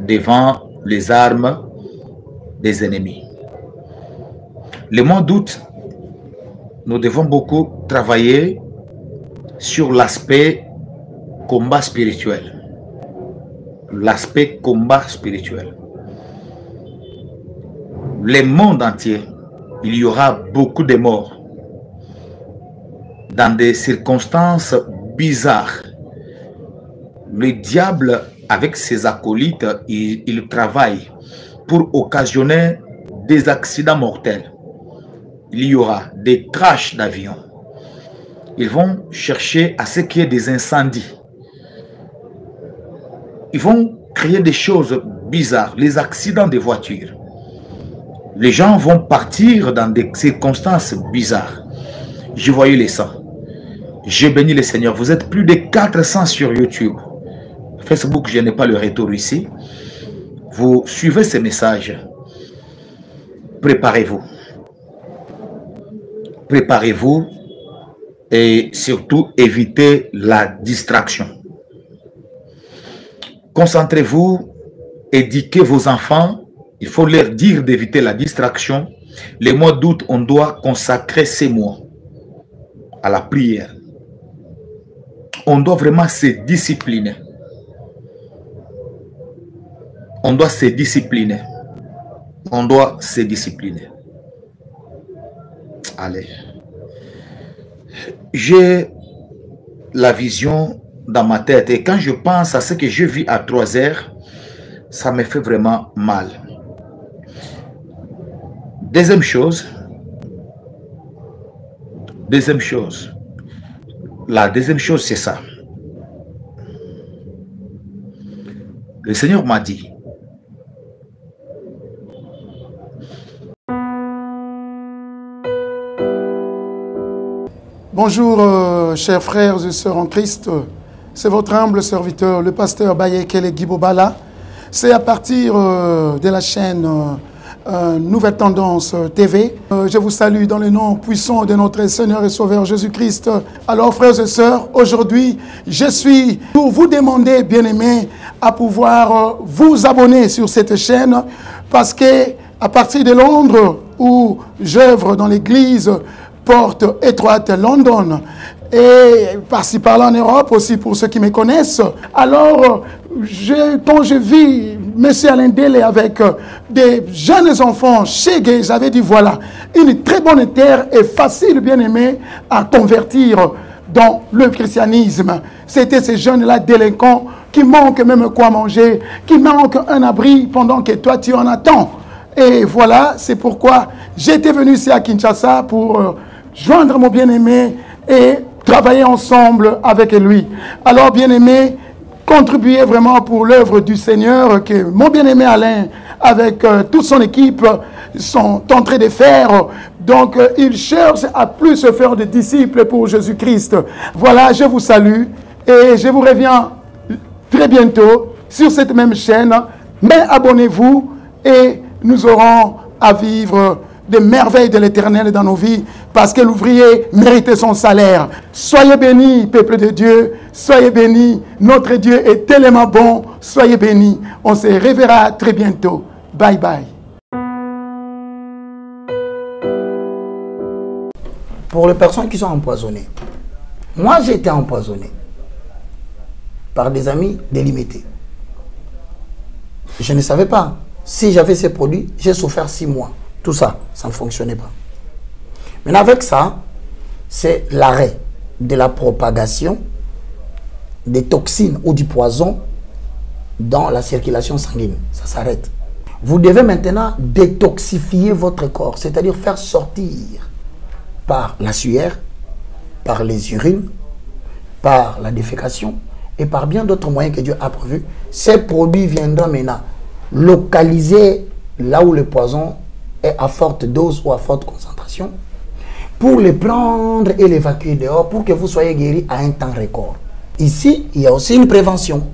devant les armes des ennemis. Le mois d'août, nous devons beaucoup travailler sur l'aspect combat spirituel. L'aspect combat spirituel. Le monde entier, il y aura beaucoup de morts. Dans des circonstances bizarres. Le diable, avec ses acolytes, il travaille pour occasionner des accidents mortels. Il y aura des crashs d'avions. Ils vont chercher à ce qu'il y ait des incendies. Ils vont créer des choses bizarres, les accidents de voitures. Les gens vont partir dans des circonstances bizarres. Je voyais les sangs. J'ai béni le Seigneur. Vous êtes plus de 400 sur YouTube. Facebook, je n'ai pas le retour ici. Vous suivez ces messages. Préparez-vous. Préparez-vous et surtout évitez la distraction. Concentrez-vous, éduquez vos enfants. Il faut leur dire d'éviter la distraction. Les mois d'août, on doit consacrer ces mois à la prière. On doit vraiment se discipliner. On doit se discipliner. On doit se discipliner. Allez. J'ai la vision dans ma tête et quand je pense à ce que je vis à 3 heures, ça me fait vraiment mal. Deuxième chose. La deuxième chose, c'est ça. Le Seigneur m'a dit, bonjour, chers frères et sœurs en Christ. C'est votre humble serviteur, le pasteur Bayekele Guibobala. C'est à partir de la chaîne Nouvelle Tendance TV. Je vous salue dans le nom puissant de notre Seigneur et Sauveur Jésus-Christ. Alors, frères et sœurs, aujourd'hui, je suis pour vous demander, bien-aimés, à pouvoir vous abonner sur cette chaîne parce que à partir de Londres, où j'œuvre dans l'église Porte Étroite London, et par-ci par-là en Europe aussi pour ceux qui me connaissent. Alors, quand je vis M. Alain Dele avec des jeunes enfants chez Gay, j'avais dit voilà, une très bonne terre et facile, bien aimé, à convertir dans le christianisme. C'était ces jeunes-là délinquants qui manquent même quoi manger, qui manquent un abri pendant que toi tu en attends. Et voilà, c'est pourquoi j'étais venu ici à Kinshasa pour joindre mon bien-aimé et travailler ensemble avec lui. Alors, bien-aimé, contribuer vraiment pour l'œuvre du Seigneur que mon bien-aimé Alain, avec toute son équipe, sont en train de faire. Donc, il cherche à plus se faire des disciples pour Jésus-Christ. Voilà, je vous salue et je vous reviens très bientôt sur cette même chaîne. Mais abonnez-vous et nous aurons à vivre des merveilles de l'Éternel dans nos vies, parce que l'ouvrier méritait son salaire. Soyez bénis, peuple de Dieu, soyez bénis, notre Dieu est tellement bon, soyez bénis. On se reverra très bientôt. Bye bye. Pour les personnes qui sont empoisonnées, moi j'ai été empoisonné par des amis délimités. Je ne savais pas. Si j'avais ces produits, j'ai souffert 6 mois. Tout ça, ça ne fonctionnait pas. Maintenant, avec ça, c'est l'arrêt de la propagation des toxines ou du poison dans la circulation sanguine. Ça s'arrête. Vous devez maintenant détoxifier votre corps, c'est-à-dire faire sortir par la sueur, par les urines, par la défécation et par bien d'autres moyens que Dieu a prévus. Ces produits viendront maintenant localiser là où le poison est à forte dose ou à forte concentration pour les prendre et l'évacuer dehors pour que vous soyez guéri à un temps record. Ici, il y a aussi une prévention.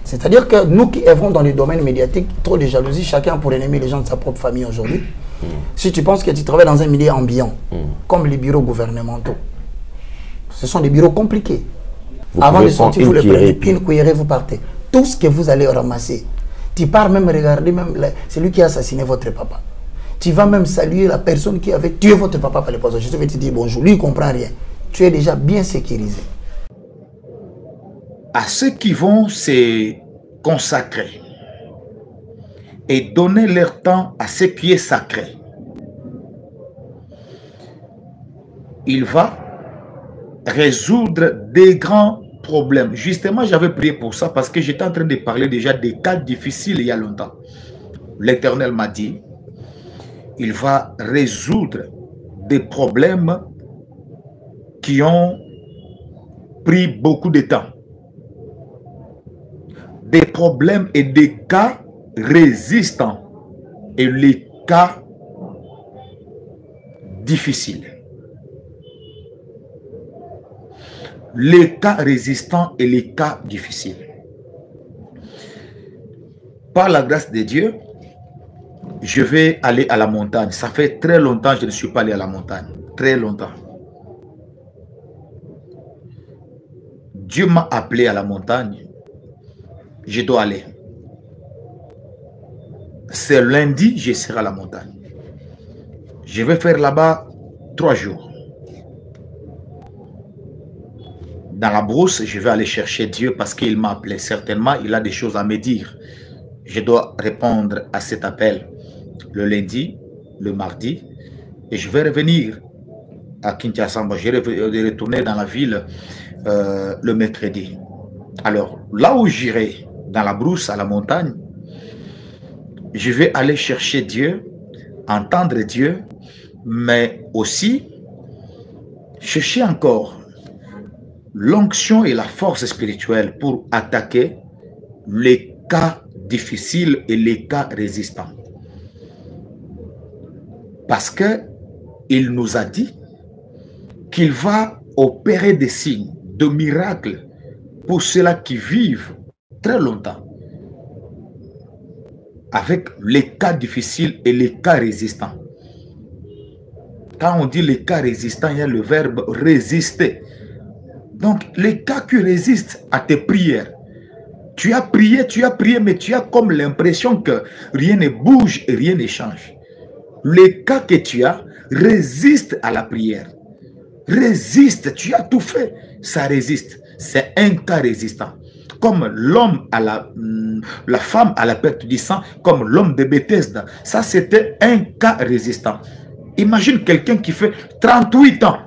C'est-à-dire que nous qui œuvrons dans les domaines médiatiques, trop de jalousie, chacun pour ennemer les gens de sa propre famille aujourd'hui. Si tu penses que tu travailles dans un milieu ambiant, comme les bureaux gouvernementaux, ce sont des bureaux compliqués. Avant de sortir, vous le prenez, une cuillerée, vous partez. Tout ce que vous allez ramasser, tu pars même regarder même celui qui a assassiné votre papa. Tu vas même saluer la personne qui avait tué votre papa par les poisons. Je vais te dire bonjour. Lui, il ne comprend rien. Tu es déjà bien sécurisé. à ceux qui vont se consacrer et donner leur temps à ce qui est sacré, il va résoudre des grands problèmes. Justement, j'avais prié pour ça parce que j'étais en train de parler déjà des cas difficiles il y a longtemps. L'Éternel m'a dit, il va résoudre des problèmes qui ont pris beaucoup de temps. Des problèmes et des cas résistants et les cas difficiles. Les cas résistants et les cas difficiles. Par la grâce de Dieu, je vais aller à la montagne. Ça fait très longtemps que je ne suis pas allé à la montagne. Très longtemps. Dieu m'a appelé à la montagne. Je dois aller. C'est lundi, je serai à la montagne. Je vais faire là-bas 3 jours. Dans la brousse, je vais aller chercher Dieu parce qu'il m'a appelé. Certainement, il a des choses à me dire. Je dois répondre à cet appel le lundi, le mardi, et je vais revenir à Kinshasa. Je vais retourner dans la ville le mercredi. Alors, là où j'irai, dans la brousse, à la montagne, je vais aller chercher Dieu, entendre Dieu, mais aussi chercher encore l'onction et la force spirituelle pour attaquer les cas difficiles et les cas résistants. Parce qu'il nous a dit qu'il va opérer des signes, de miracles pour ceux-là qui vivent très longtemps avec les cas difficiles et les cas résistants. Quand on dit les cas résistants, il y a le verbe résister. Donc, les cas qui résistent à tes prières. Tu as prié, mais tu as comme l'impression que rien ne bouge et rien ne change. Les cas que tu as résistent à la prière. Résiste, tu as tout fait, ça résiste. C'est un cas résistant. Comme l'homme à la femme à la perte du sang, comme l'homme de Bethesda. Ça, c'était un cas résistant. Imagine quelqu'un qui fait 38 ans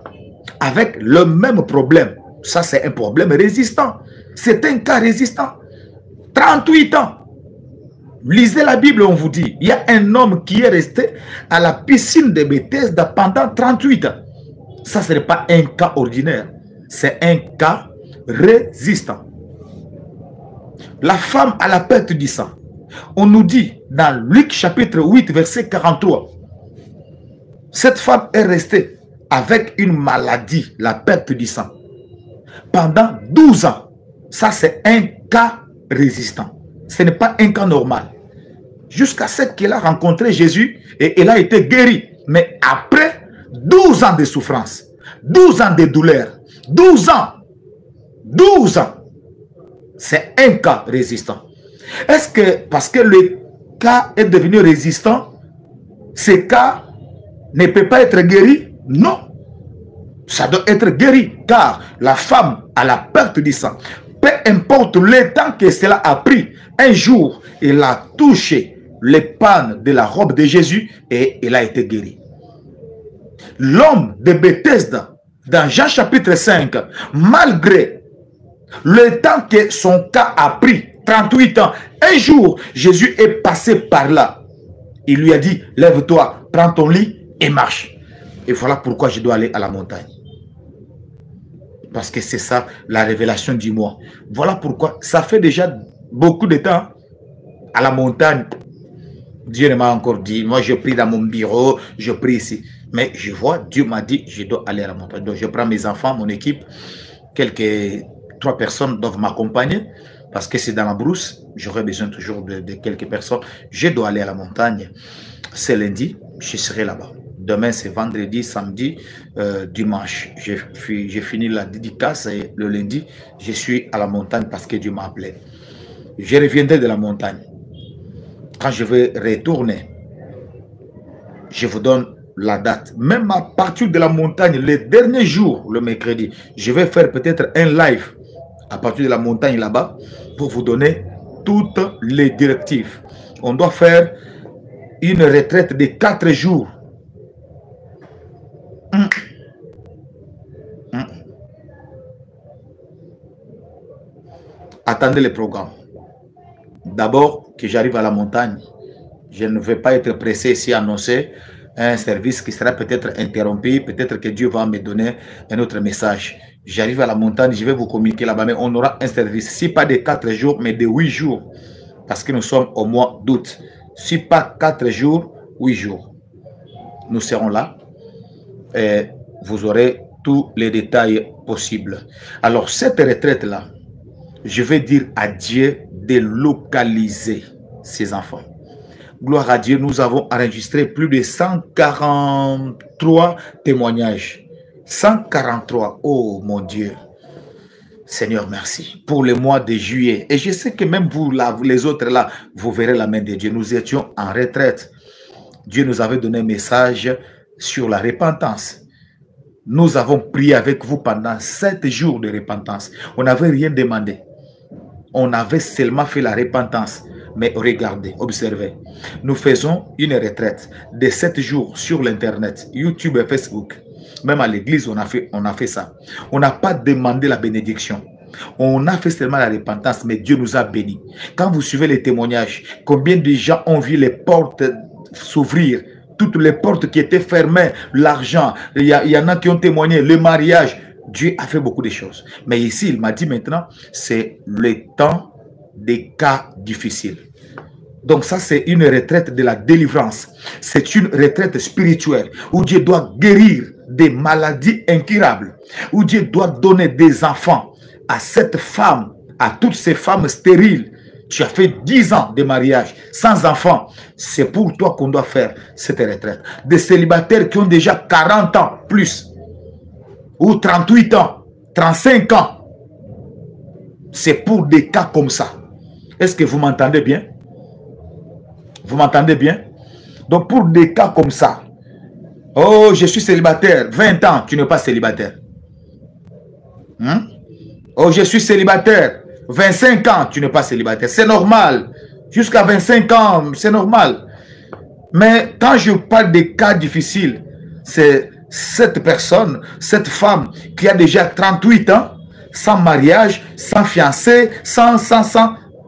avec le même problème. Ça, c'est un problème résistant. C'est un cas résistant. 38 ans. Lisez la Bible, on vous dit. Il y a un homme qui est resté à la piscine de Bethesda pendant 38 ans. Ça, ce n'est pas un cas ordinaire. C'est un cas résistant. La femme à la perte du sang. On nous dit dans Luc chapitre 8, verset 43. Cette femme est restée avec une maladie, la perte du sang, pendant 12 ans. Ça, c'est un cas résistant. Ce n'est pas un cas normal. Jusqu'à ce qu'elle a rencontré Jésus et elle a été guérie. Mais après 12 ans de souffrance, 12 ans de douleur, 12 ans, 12 ans, c'est un cas résistant. Est-ce que parce que le cas est devenu résistant, ce cas ne peut pas être guéri? Non. Ça doit être guéri, car la femme a la perte du sang. Peu importe le temps que cela a pris, un jour, elle a touché les pannes de la robe de Jésus et elle a été guérie. L'homme de Bethesda, dans Jean chapitre 5, malgré le temps que son cas a pris, 38 ans, un jour, Jésus est passé par là. Il lui a dit, lève-toi, prends ton lit et marche. Et voilà pourquoi je dois aller à la montagne. Parce que c'est ça la révélation du mois. Voilà pourquoi ça fait déjà beaucoup de temps à la montagne. Dieu ne m'a encore dit, moi je prie dans mon bureau, je prie ici. Mais je vois, Dieu m'a dit, je dois aller à la montagne. Donc je prends mes enfants, mon équipe, 3 personnes doivent m'accompagner. Parce que c'est dans la brousse, j'aurai besoin toujours de quelques personnes. Je dois aller à la montagne. C'est lundi, je serai là-bas. Demain, c'est vendredi, samedi, dimanche. J'ai fini la dédicace et le lundi, je suis à la montagne parce que Dieu m'a appelé. Je reviendrai de la montagne. Quand je vais retourner, je vous donne la date. Même à partir de la montagne, le dernier jour, le mercredi, je vais faire peut-être un live à partir de la montagne là-bas, pour vous donner toutes les directives. On doit faire une retraite de 4 jours. Attendez le programme. D'abord, que j'arrive à la montagne. Je ne vais pas être pressé ici à annoncer un service qui sera peut-être interrompu. Peut-être que Dieu va me donner un autre message. J'arrive à la montagne, je vais vous communiquer là-bas, mais on aura un service. Si pas de 4 jours, mais de 8 jours. Parce que nous sommes au mois d'août. Si pas 4 jours, 8 jours. Nous serons là. Et vous aurez tous les détails possibles. Alors, cette retraite-là, je vais dire à Dieu de localiser ses enfants. Gloire à Dieu, nous avons enregistré plus de 143 témoignages. 143, oh mon Dieu. Seigneur, merci pour le mois de juillet. Et je sais que même vous, là, les autres là, vous verrez la main de Dieu. Nous étions en retraite. Dieu nous avait donné un message sur la repentance. Nous avons prié avec vous pendant 7 jours de repentance. On n'avait rien demandé. On avait seulement fait la repentance. Mais regardez, observez. Nous faisons une retraite de 7 jours sur l'Internet, YouTube et Facebook. Même à l'église, on a fait ça. On n'a pas demandé la bénédiction. On a fait seulement la repentance, mais Dieu nous a bénis. Quand vous suivez les témoignages, combien de gens ont vu les portes s'ouvrir, toutes les portes qui étaient fermées, l'argent, il y en a qui ont témoigné, le mariage. Dieu a fait beaucoup de choses. Mais ici, il m'a dit maintenant, c'est le temps des cas difficiles. Donc ça, c'est une retraite de la délivrance. C'est une retraite spirituelle où Dieu doit guérir des maladies incurables, où Dieu doit donner des enfants à cette femme, à toutes ces femmes stériles. Tu as fait 10 ans de mariage sans enfants. C'est pour toi qu'on doit faire cette retraite. Des célibataires qui ont déjà 40 ans plus, ou 38 ans, 35 ans. C'est pour des cas comme ça. Est-ce que vous m'entendez bien? Vous m'entendez bien? Donc pour des cas comme ça, oh, je suis célibataire, 20 ans, tu n'es pas célibataire. Oh, je suis célibataire, 25 ans, tu n'es pas célibataire. C'est normal. Jusqu'à 25 ans, c'est normal. Mais quand je parle des cas difficiles, c'est cette personne, cette femme qui a déjà 38 ans, sans mariage, sans fiancé, sans.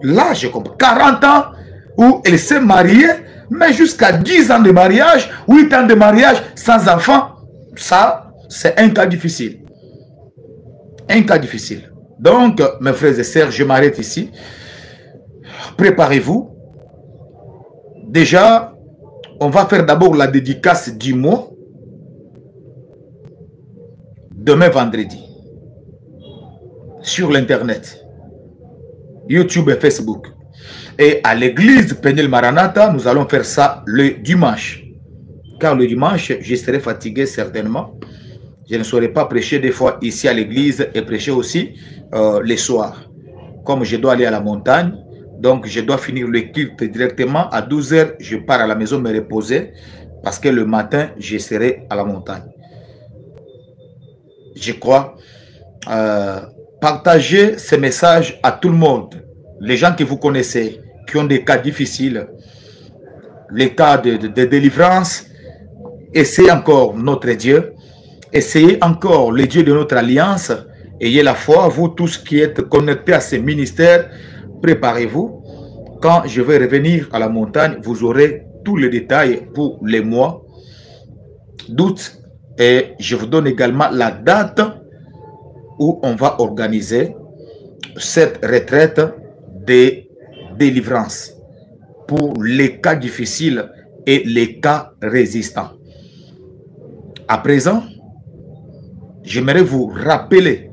Là, je comprends. 40 ans où elle s'est mariée, mais jusqu'à 10 ans de mariage, 8 ans de mariage, sans enfant. Ça, c'est un cas difficile. Un cas difficile. Donc, mes frères et sœurs, je m'arrête ici. Préparez-vous. Déjà, on va faire d'abord la dédicace du mois. Demain vendredi. Sur l'Internet. YouTube et Facebook. Et à l'église Péniel Maranatha, nous allons faire ça le dimanche. Car le dimanche, je serai fatigué certainement. Je ne saurais pas prêcher des fois ici à l'église et prêcher aussi les soirs. Comme je dois aller à la montagne, donc je dois finir le culte directement à 12 h. Je pars à la maison me reposer parce que le matin, je serai à la montagne. Je crois partager ces messages à tout le monde. Les gens que vous connaissez, qui ont des cas difficiles, les cas de délivrance, essayez encore notre Dieu, essayez encore le Dieu de notre alliance, ayez la foi, vous tous qui êtes connectés à ces ministères, préparez-vous. Quand je vais revenir à la montagne, vous aurez tous les détails pour les mois d'août et je vous donne également la date où on va organiser cette retraite de délivrance pour les cas difficiles et les cas résistants. À présent, j'aimerais vous rappeler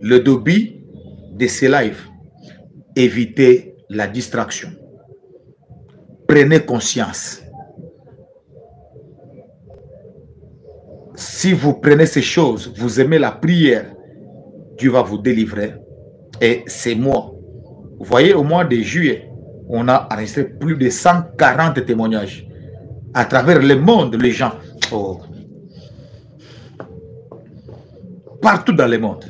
le début de ces lives. Évitez la distraction. Prenez conscience. Si vous prenez ces choses, vous aimez la prière, Dieu va vous délivrer. Et c'est moi. Vous voyez, au mois de juillet, on a enregistré plus de 140 témoignages. À travers le monde, les gens, oh, partout dans le monde.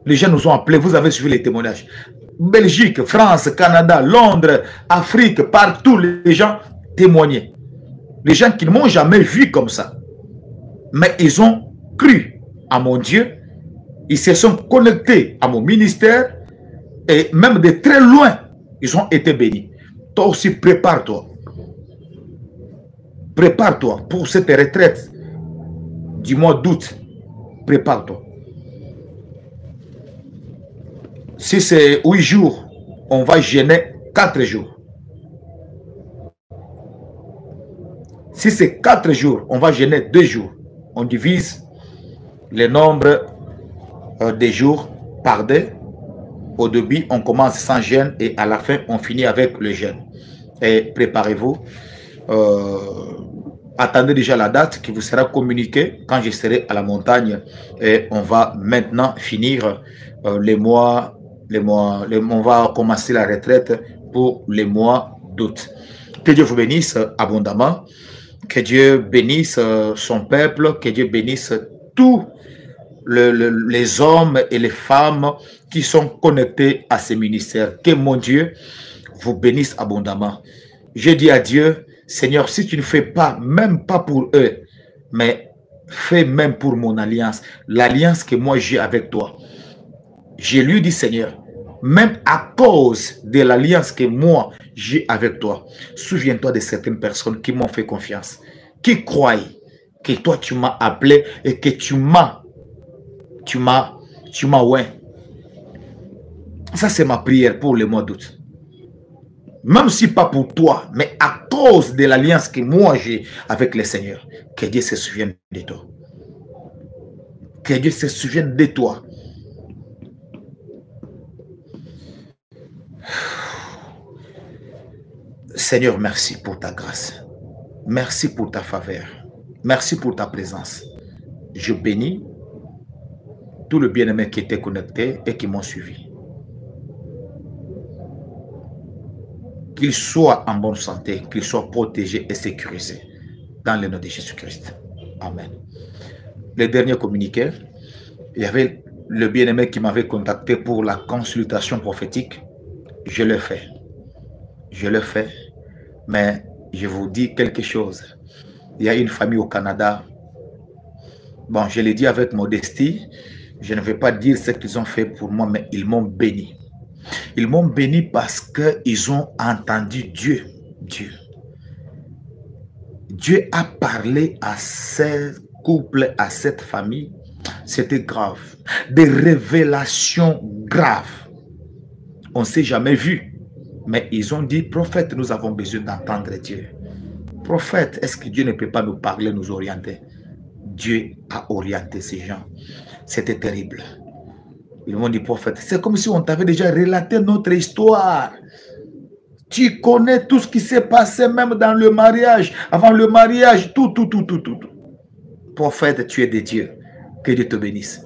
Les gens nous ont appelés, vous avez suivi les témoignages. Belgique, France, Canada, Londres, Afrique, partout, les gens témoignaient. Les gens qui ne m'ont jamais vu comme ça. Mais ils ont cru à mon Dieu. Ils se sont connectés à mon ministère. Et même de très loin, ils ont été bénis. Toi aussi, prépare-toi. Prépare-toi pour cette retraite du mois d'août. Prépare-toi. Si c'est 8 jours, on va jeûner 4 jours. Si c'est 4 jours, on va jeûner 2 jours. On divise le nombre des jours par 2. Au début, on commence sans jeûne et à la fin, on finit avec le jeûne. Et préparez-vous. Attendez déjà la date qui vous sera communiquée quand je serai à la montagne. Et on va maintenant finir les mois. On va commencer la retraite pour les mois d'août. Que Dieu vous bénisse abondamment. Que Dieu bénisse son peuple. Que Dieu bénisse tous les hommes et les femmes qui sont connectés à ces ministères. Que mon Dieu vous bénisse abondamment. Je dis à Dieu, Seigneur, si tu ne fais pas, même pas pour eux, mais fais même pour mon alliance, l'alliance que moi j'ai avec toi. Je lui dis, Seigneur, même à cause de l'alliance que moi j'ai avec toi, souviens-toi de certaines personnes qui m'ont fait confiance, qui croient que toi tu m'as appelé et que tu m'as, ouais. Ça c'est ma prière pour le mois d'août. Même si pas pour toi, mais à cause de l'alliance que moi j'ai avec le Seigneur, que Dieu se souvienne de toi. Que Dieu se souvienne de toi. Seigneur, merci pour ta grâce. Merci pour ta faveur. Merci pour ta présence. Je bénis tous les bien-aimés qui étaient connectés et qui m'ont suivi. Qu'ils soient en bonne santé, qu'ils soient protégés et sécurisés dans le nom de Jésus-Christ. Amen. Le dernier communiqué, il y avait le bien-aimé qui m'avait contacté pour la consultation prophétique. Je le fais. Je le fais. Mais je vous dis quelque chose. Il y a une famille au Canada. Bon, je l'ai dit avec modestie. Je ne vais pas dire ce qu'ils ont fait pour moi, mais ils m'ont béni. Ils m'ont béni parce qu'ils ont entendu Dieu. Dieu a parlé à ce couple, à cette famille. C'était grave. Des révélations graves. On ne s'est jamais vu. Mais ils ont dit, prophète, nous avons besoin d'entendre Dieu. Prophète, est-ce que Dieu ne peut pas nous parler, nous orienter? Dieu a orienté ces gens. C'était terrible. Ils m'ont dit, prophète, c'est comme si on t'avait déjà relaté notre histoire. Tu connais tout ce qui s'est passé, même dans le mariage, avant le mariage, tout. Prophète, tu es de Dieu. Que Dieu te bénisse.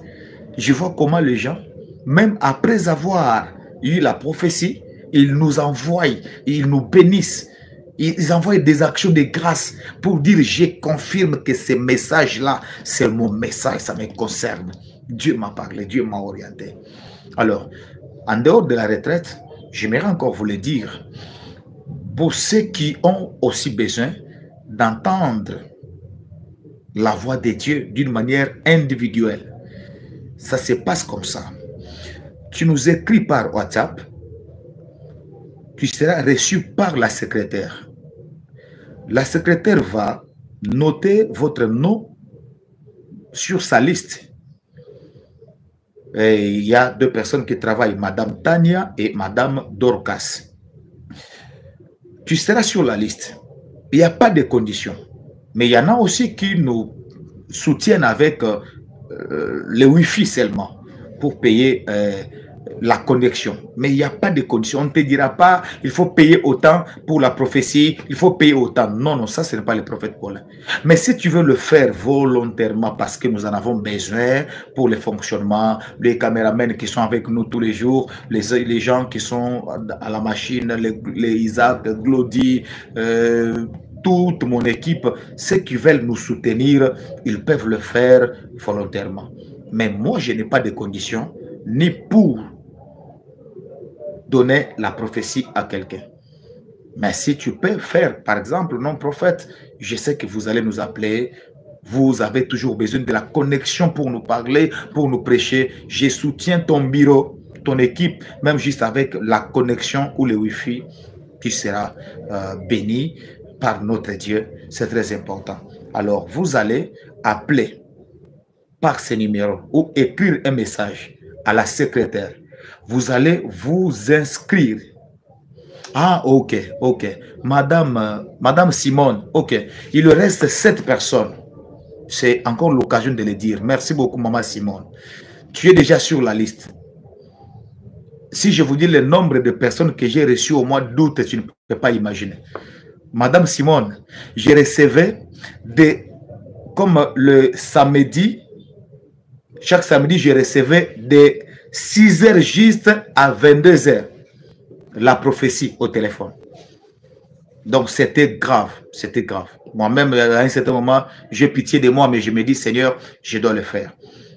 Je vois comment les gens, même après avoir eu la prophétie, ils nous envoient, ils nous bénissent. Ils envoient des actions de grâce pour dire, je confirme que ce message-là, c'est mon message, ça me concerne. Dieu m'a parlé, Dieu m'a orienté. Alors, en dehors de la retraite, j'aimerais encore vous le dire, pour ceux qui ont aussi besoin d'entendre la voix de Dieu d'une manière individuelle, ça se passe comme ça. Tu nous écris par WhatsApp, tu seras reçu par la secrétaire. La secrétaire va noter votre nom sur sa liste. Et il y a deux personnes qui travaillent, Madame Tania et Madame Dorcas. Tu seras sur la liste. Il n'y a pas de conditions. Mais il y en a aussi qui nous soutiennent avec le Wi-Fi seulement pour payer la connexion. Mais il n'y a pas de condition. On ne te dira pas, il faut payer autant pour la prophétie, il faut payer autant. Non, non, ça, ce n'est pas le prophète Paul. Mais si tu veux le faire volontairement parce que nous en avons besoin pour le fonctionnement, les caméramans qui sont avec nous tous les jours, les gens qui sont à la machine, les Isaac, Glody, toute mon équipe, ceux qui veulent nous soutenir, ils peuvent le faire volontairement. Mais moi, je n'ai pas de conditions. ni pour donner la prophétie à quelqu'un. Mais si tu peux faire, par exemple, non prophète, je sais que vous allez nous appeler, vous avez toujours besoin de la connexion pour nous parler, pour nous prêcher. Je soutiens ton bureau, ton équipe, même juste avec la connexion ou le Wi-Fi, tu seras béni par notre Dieu. C'est très important. Alors, vous allez appeler par ce numéro ou écrire un message à la secrétaire. Vous allez vous inscrire. Ah, ok. Madame Simone, ok. Il reste 7 personnes. C'est encore l'occasion de le dire. Merci beaucoup, Maman Simone. Tu es déjà sur la liste. Si je vous dis le nombre de personnes que j'ai reçues au mois d'août, tu ne peux pas imaginer. Madame Simone, je recevais comme le samedi, chaque samedi, je recevais de 6 heures juste à 22 heures la prophétie au téléphone. Donc, c'était grave. C'était grave. Moi-même, à un certain moment, j'ai pitié de moi, mais je me dis, Seigneur, je dois le faire.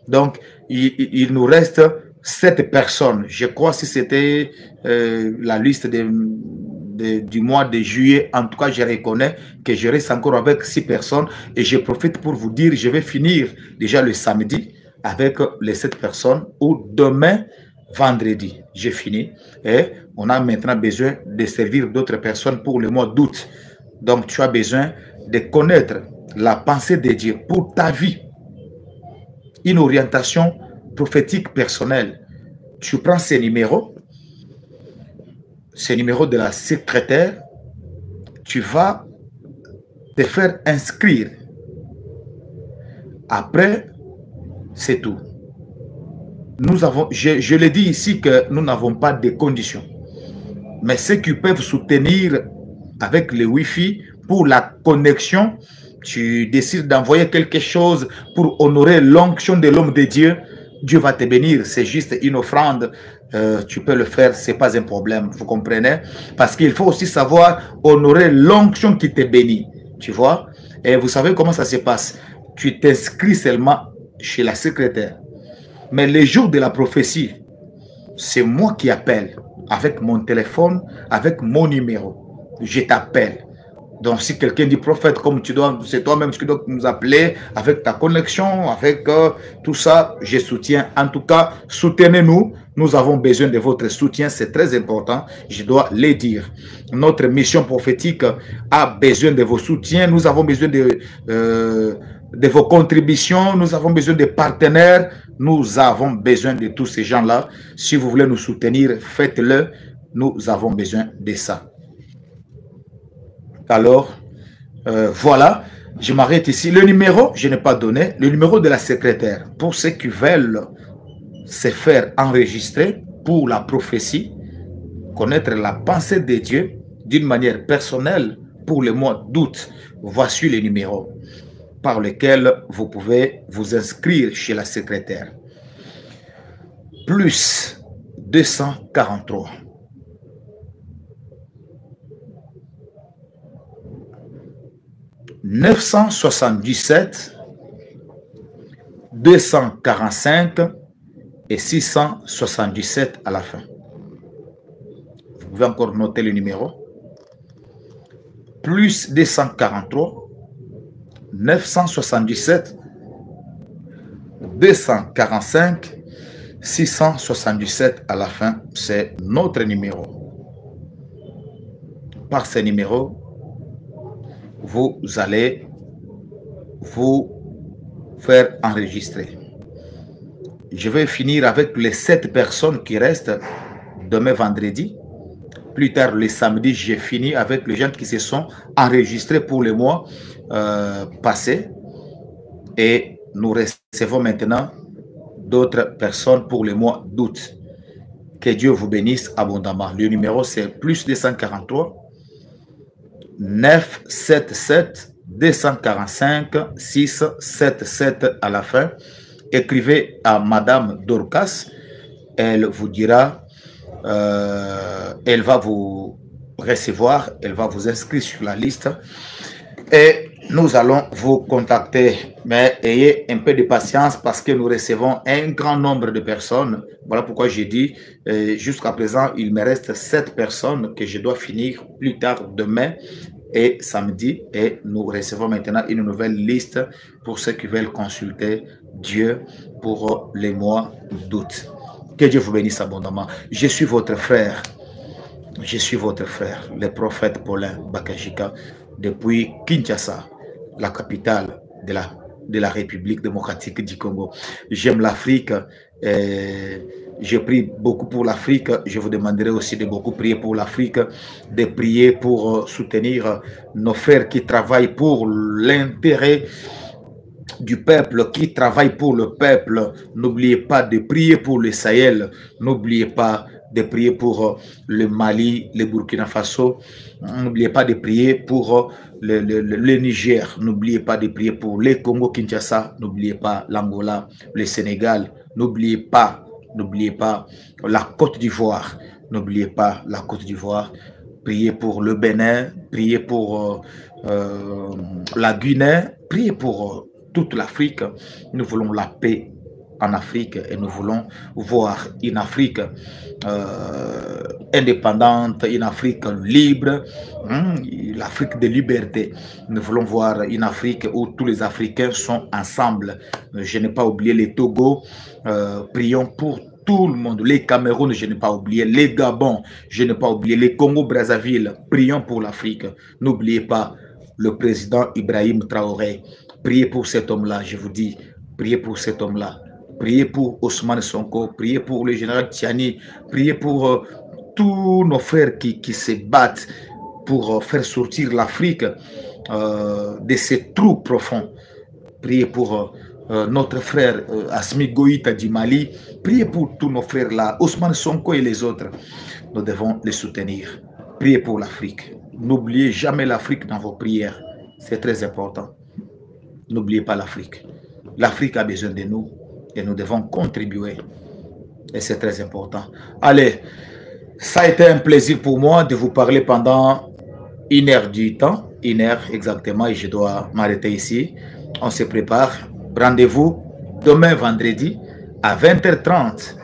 Donc, il nous reste 7 personnes. Je crois si c'était la liste du mois de juillet, en tout cas, je reconnais que je reste encore avec 6 personnes. Et je profite pour vous dire, je vais finir déjà le samedi avec les 7 personnes ou demain, vendredi, j'ai fini. Et on a maintenant besoin de servir d'autres personnes pour le mois d'août. Donc, tu as besoin de connaître la pensée de Dieu pour ta vie. Une orientation prophétique personnelle. Tu prends ces numéros de la secrétaire, tu vas te faire inscrire. Après, c'est tout. Nous avons, je le dis ici que nous n'avons pas de conditions. Mais ceux qui peuvent soutenir avec le Wi-Fi pour la connexion, tu décides d'envoyer quelque chose pour honorer l'onction de l'homme de Dieu, Dieu va te bénir. C'est juste une offrande. Tu peux le faire, ce n'est pas un problème. Vous comprenez? Parce qu'il faut aussi savoir honorer l'onction qui te bénit. Tu vois? Et vous savez comment ça se passe? Tu t'inscris seulement chez la secrétaire. Mais les jours de la prophétie, c'est moi qui appelle avec mon téléphone, avec mon numéro. Je t'appelle. Donc, si quelqu'un dit prophète, comme tu dois, c'est toi-même qui dois nous appeler avec ta connexion, avec tout ça, je soutiens. En tout cas, soutenez-nous. Nous avons besoin de votre soutien. C'est très important. Je dois le dire. Notre mission prophétique a besoin de vos soutiens. Nous avons besoin de vos contributions. Nous avons besoin de partenaires. Nous avons besoin de tous ces gens-là. Si vous voulez nous soutenir, faites-le. Nous avons besoin de ça. Alors, voilà, je m'arrête ici. Le numéro, je n'ai pas donné, le numéro de la secrétaire. Pour ceux qui veulent se faire enregistrer pour la prophétie, connaître la pensée de Dieu d'une manière personnelle pour le mois d'août, voici le numéro par lequel vous pouvez vous inscrire chez la secrétaire. Plus 243. 977 245 et 677 à la fin. Vous pouvez encore noter le numéro. Plus 243 977 245 677 à la fin. C'est notre numéro. Par ce numéro, vous allez vous faire enregistrer. Je vais finir avec les 7 personnes qui restent demain vendredi. Plus tard, le samedi, j'ai fini avec les gens qui se sont enregistrés pour le mois passé. Et nous recevons maintenant d'autres personnes pour le mois d'août. Que Dieu vous bénisse abondamment. Le numéro, c'est plus 243 977 245 677 à la fin. Écrivez à Madame Dorcas. Elle vous dira, elle va vous recevoir, elle va vous inscrire sur la liste. Et Nous allons vous contacter, mais ayez un peu de patience parce que nous recevons un grand nombre de personnes. Voilà pourquoi j'ai dit, jusqu'à présent, il me reste 7 personnes que je dois finir plus tard demain et samedi. Et nous recevons maintenant une nouvelle liste pour ceux qui veulent consulter Dieu pour les mois d'août. Que Dieu vous bénisse abondamment. Je suis votre frère. Je suis votre frère, le prophète Paulin Bakajika, depuis Kinshasa, la capitale de la République démocratique du Congo. J'aime l'Afrique, je prie beaucoup pour l'Afrique. Je vous demanderai aussi de beaucoup prier pour l'Afrique, de prier pour soutenir nos frères qui travaillent pour l'intérêt du peuple, qui travaillent pour le peuple. N'oubliez pas de prier pour le Sahel, n'oubliez pas de prier pour le Mali, le Burkina Faso. N'oubliez pas de prier pour le Niger. N'oubliez pas de prier pour le Congo-Kinshasa. N'oubliez pas l'Angola, le Sénégal. N'oubliez pas la Côte d'Ivoire. N'oubliez pas la Côte d'Ivoire. Priez pour le Bénin. Priez pour la Guinée. Priez pour toute l'Afrique. Nous voulons la paix en Afrique et nous voulons voir une Afrique indépendante, une Afrique libre, l'Afrique de liberté. Nous voulons voir une Afrique où tous les Africains sont ensemble. Je n'ai pas oublié les Togo, prions pour tout le monde, les Cameroun, je n'ai pas oublié, les Gabon, je n'ai pas oublié, les Congo-Brazzaville, prions pour l'Afrique. N'oubliez pas le président Ibrahim Traoré. Priez pour cet homme-là, je vous dis, priez pour cet homme-là. Priez pour Ousmane Sonko, priez pour le général Tiani, priez pour tous nos frères qui se battent pour faire sortir l'Afrique de ces trous profonds. Priez pour notre frère Assimi Goïta du Mali, priez pour tous nos frères là, Ousmane Sonko et les autres. Nous devons les soutenir. Priez pour l'Afrique. N'oubliez jamais l'Afrique dans vos prières. C'est très important. N'oubliez pas l'Afrique. L'Afrique a besoin de nous. Et nous devons contribuer. Et c'est très important. Allez, ça a été un plaisir pour moi de vous parler pendant 1 heure du temps. 1 heure exactement. Et je dois m'arrêter ici. On se prépare. Rendez-vous demain vendredi à 20h30,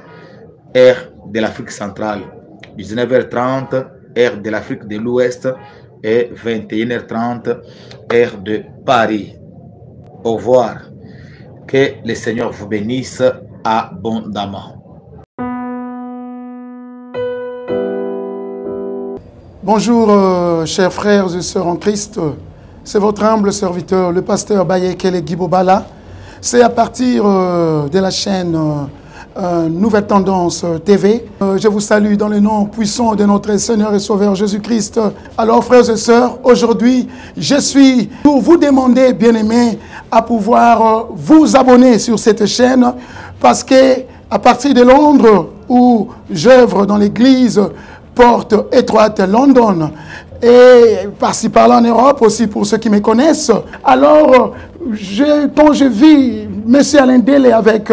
heure de l'Afrique centrale. 19h30, heure de l'Afrique de l'Ouest. Et 21h30, heure de Paris. Au revoir. Que le Seigneur vous bénisse abondamment. Bonjour, chers frères et sœurs en Christ. C'est votre humble serviteur, le pasteur Bayekele Guibobala. C'est à partir de la chaîne Nouvelle Tendance TV. Je vous salue dans le nom puissant de notre Seigneur et Sauveur Jésus-Christ. Alors, frères et sœurs, aujourd'hui, je suis pour vous demander, bien-aimés, à pouvoir vous abonner sur cette chaîne parce que à partir de Londres, où j'œuvre dans l'église Porte Étroite London, et par-ci par-là en Europe aussi pour ceux qui me connaissent. Alors, quand je vis M. Alain Dele avec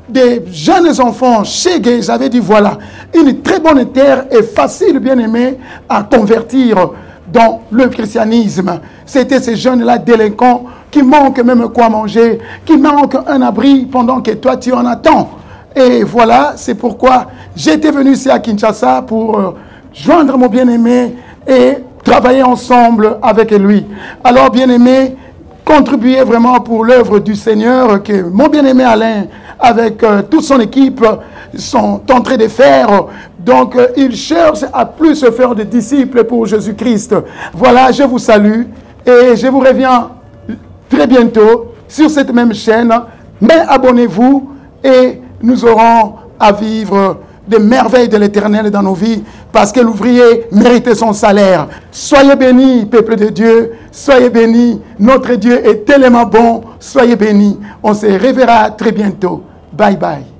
des jeunes enfants chez Gay, j'avais dit voilà, une très bonne terre et facile, bien aimé, à convertir dans le christianisme. C'était ces jeunes-là délinquants qui manquent même quoi manger, qui manquent un abri pendant que toi tu en attends. Et voilà, c'est pourquoi j'étais venu ici à Kinshasa pour joindre mon bien-aimé et travailler ensemble avec lui. Alors, bien-aimé, contribuez vraiment pour l'œuvre du Seigneur que mon bien-aimé Alain, avec toute son équipe, sont en train de faire. Donc, il cherche à plus se faire de disciples pour Jésus-Christ. Voilà, je vous salue et je vous reviens très bientôt sur cette même chaîne. Mais abonnez-vous et nous aurons à vivre des merveilles de l'Éternel dans nos vies parce que l'ouvrier mérite son salaire. Soyez bénis, peuple de Dieu. Soyez bénis. Notre Dieu est tellement bon. Soyez bénis. On se reverra très bientôt. Bye bye.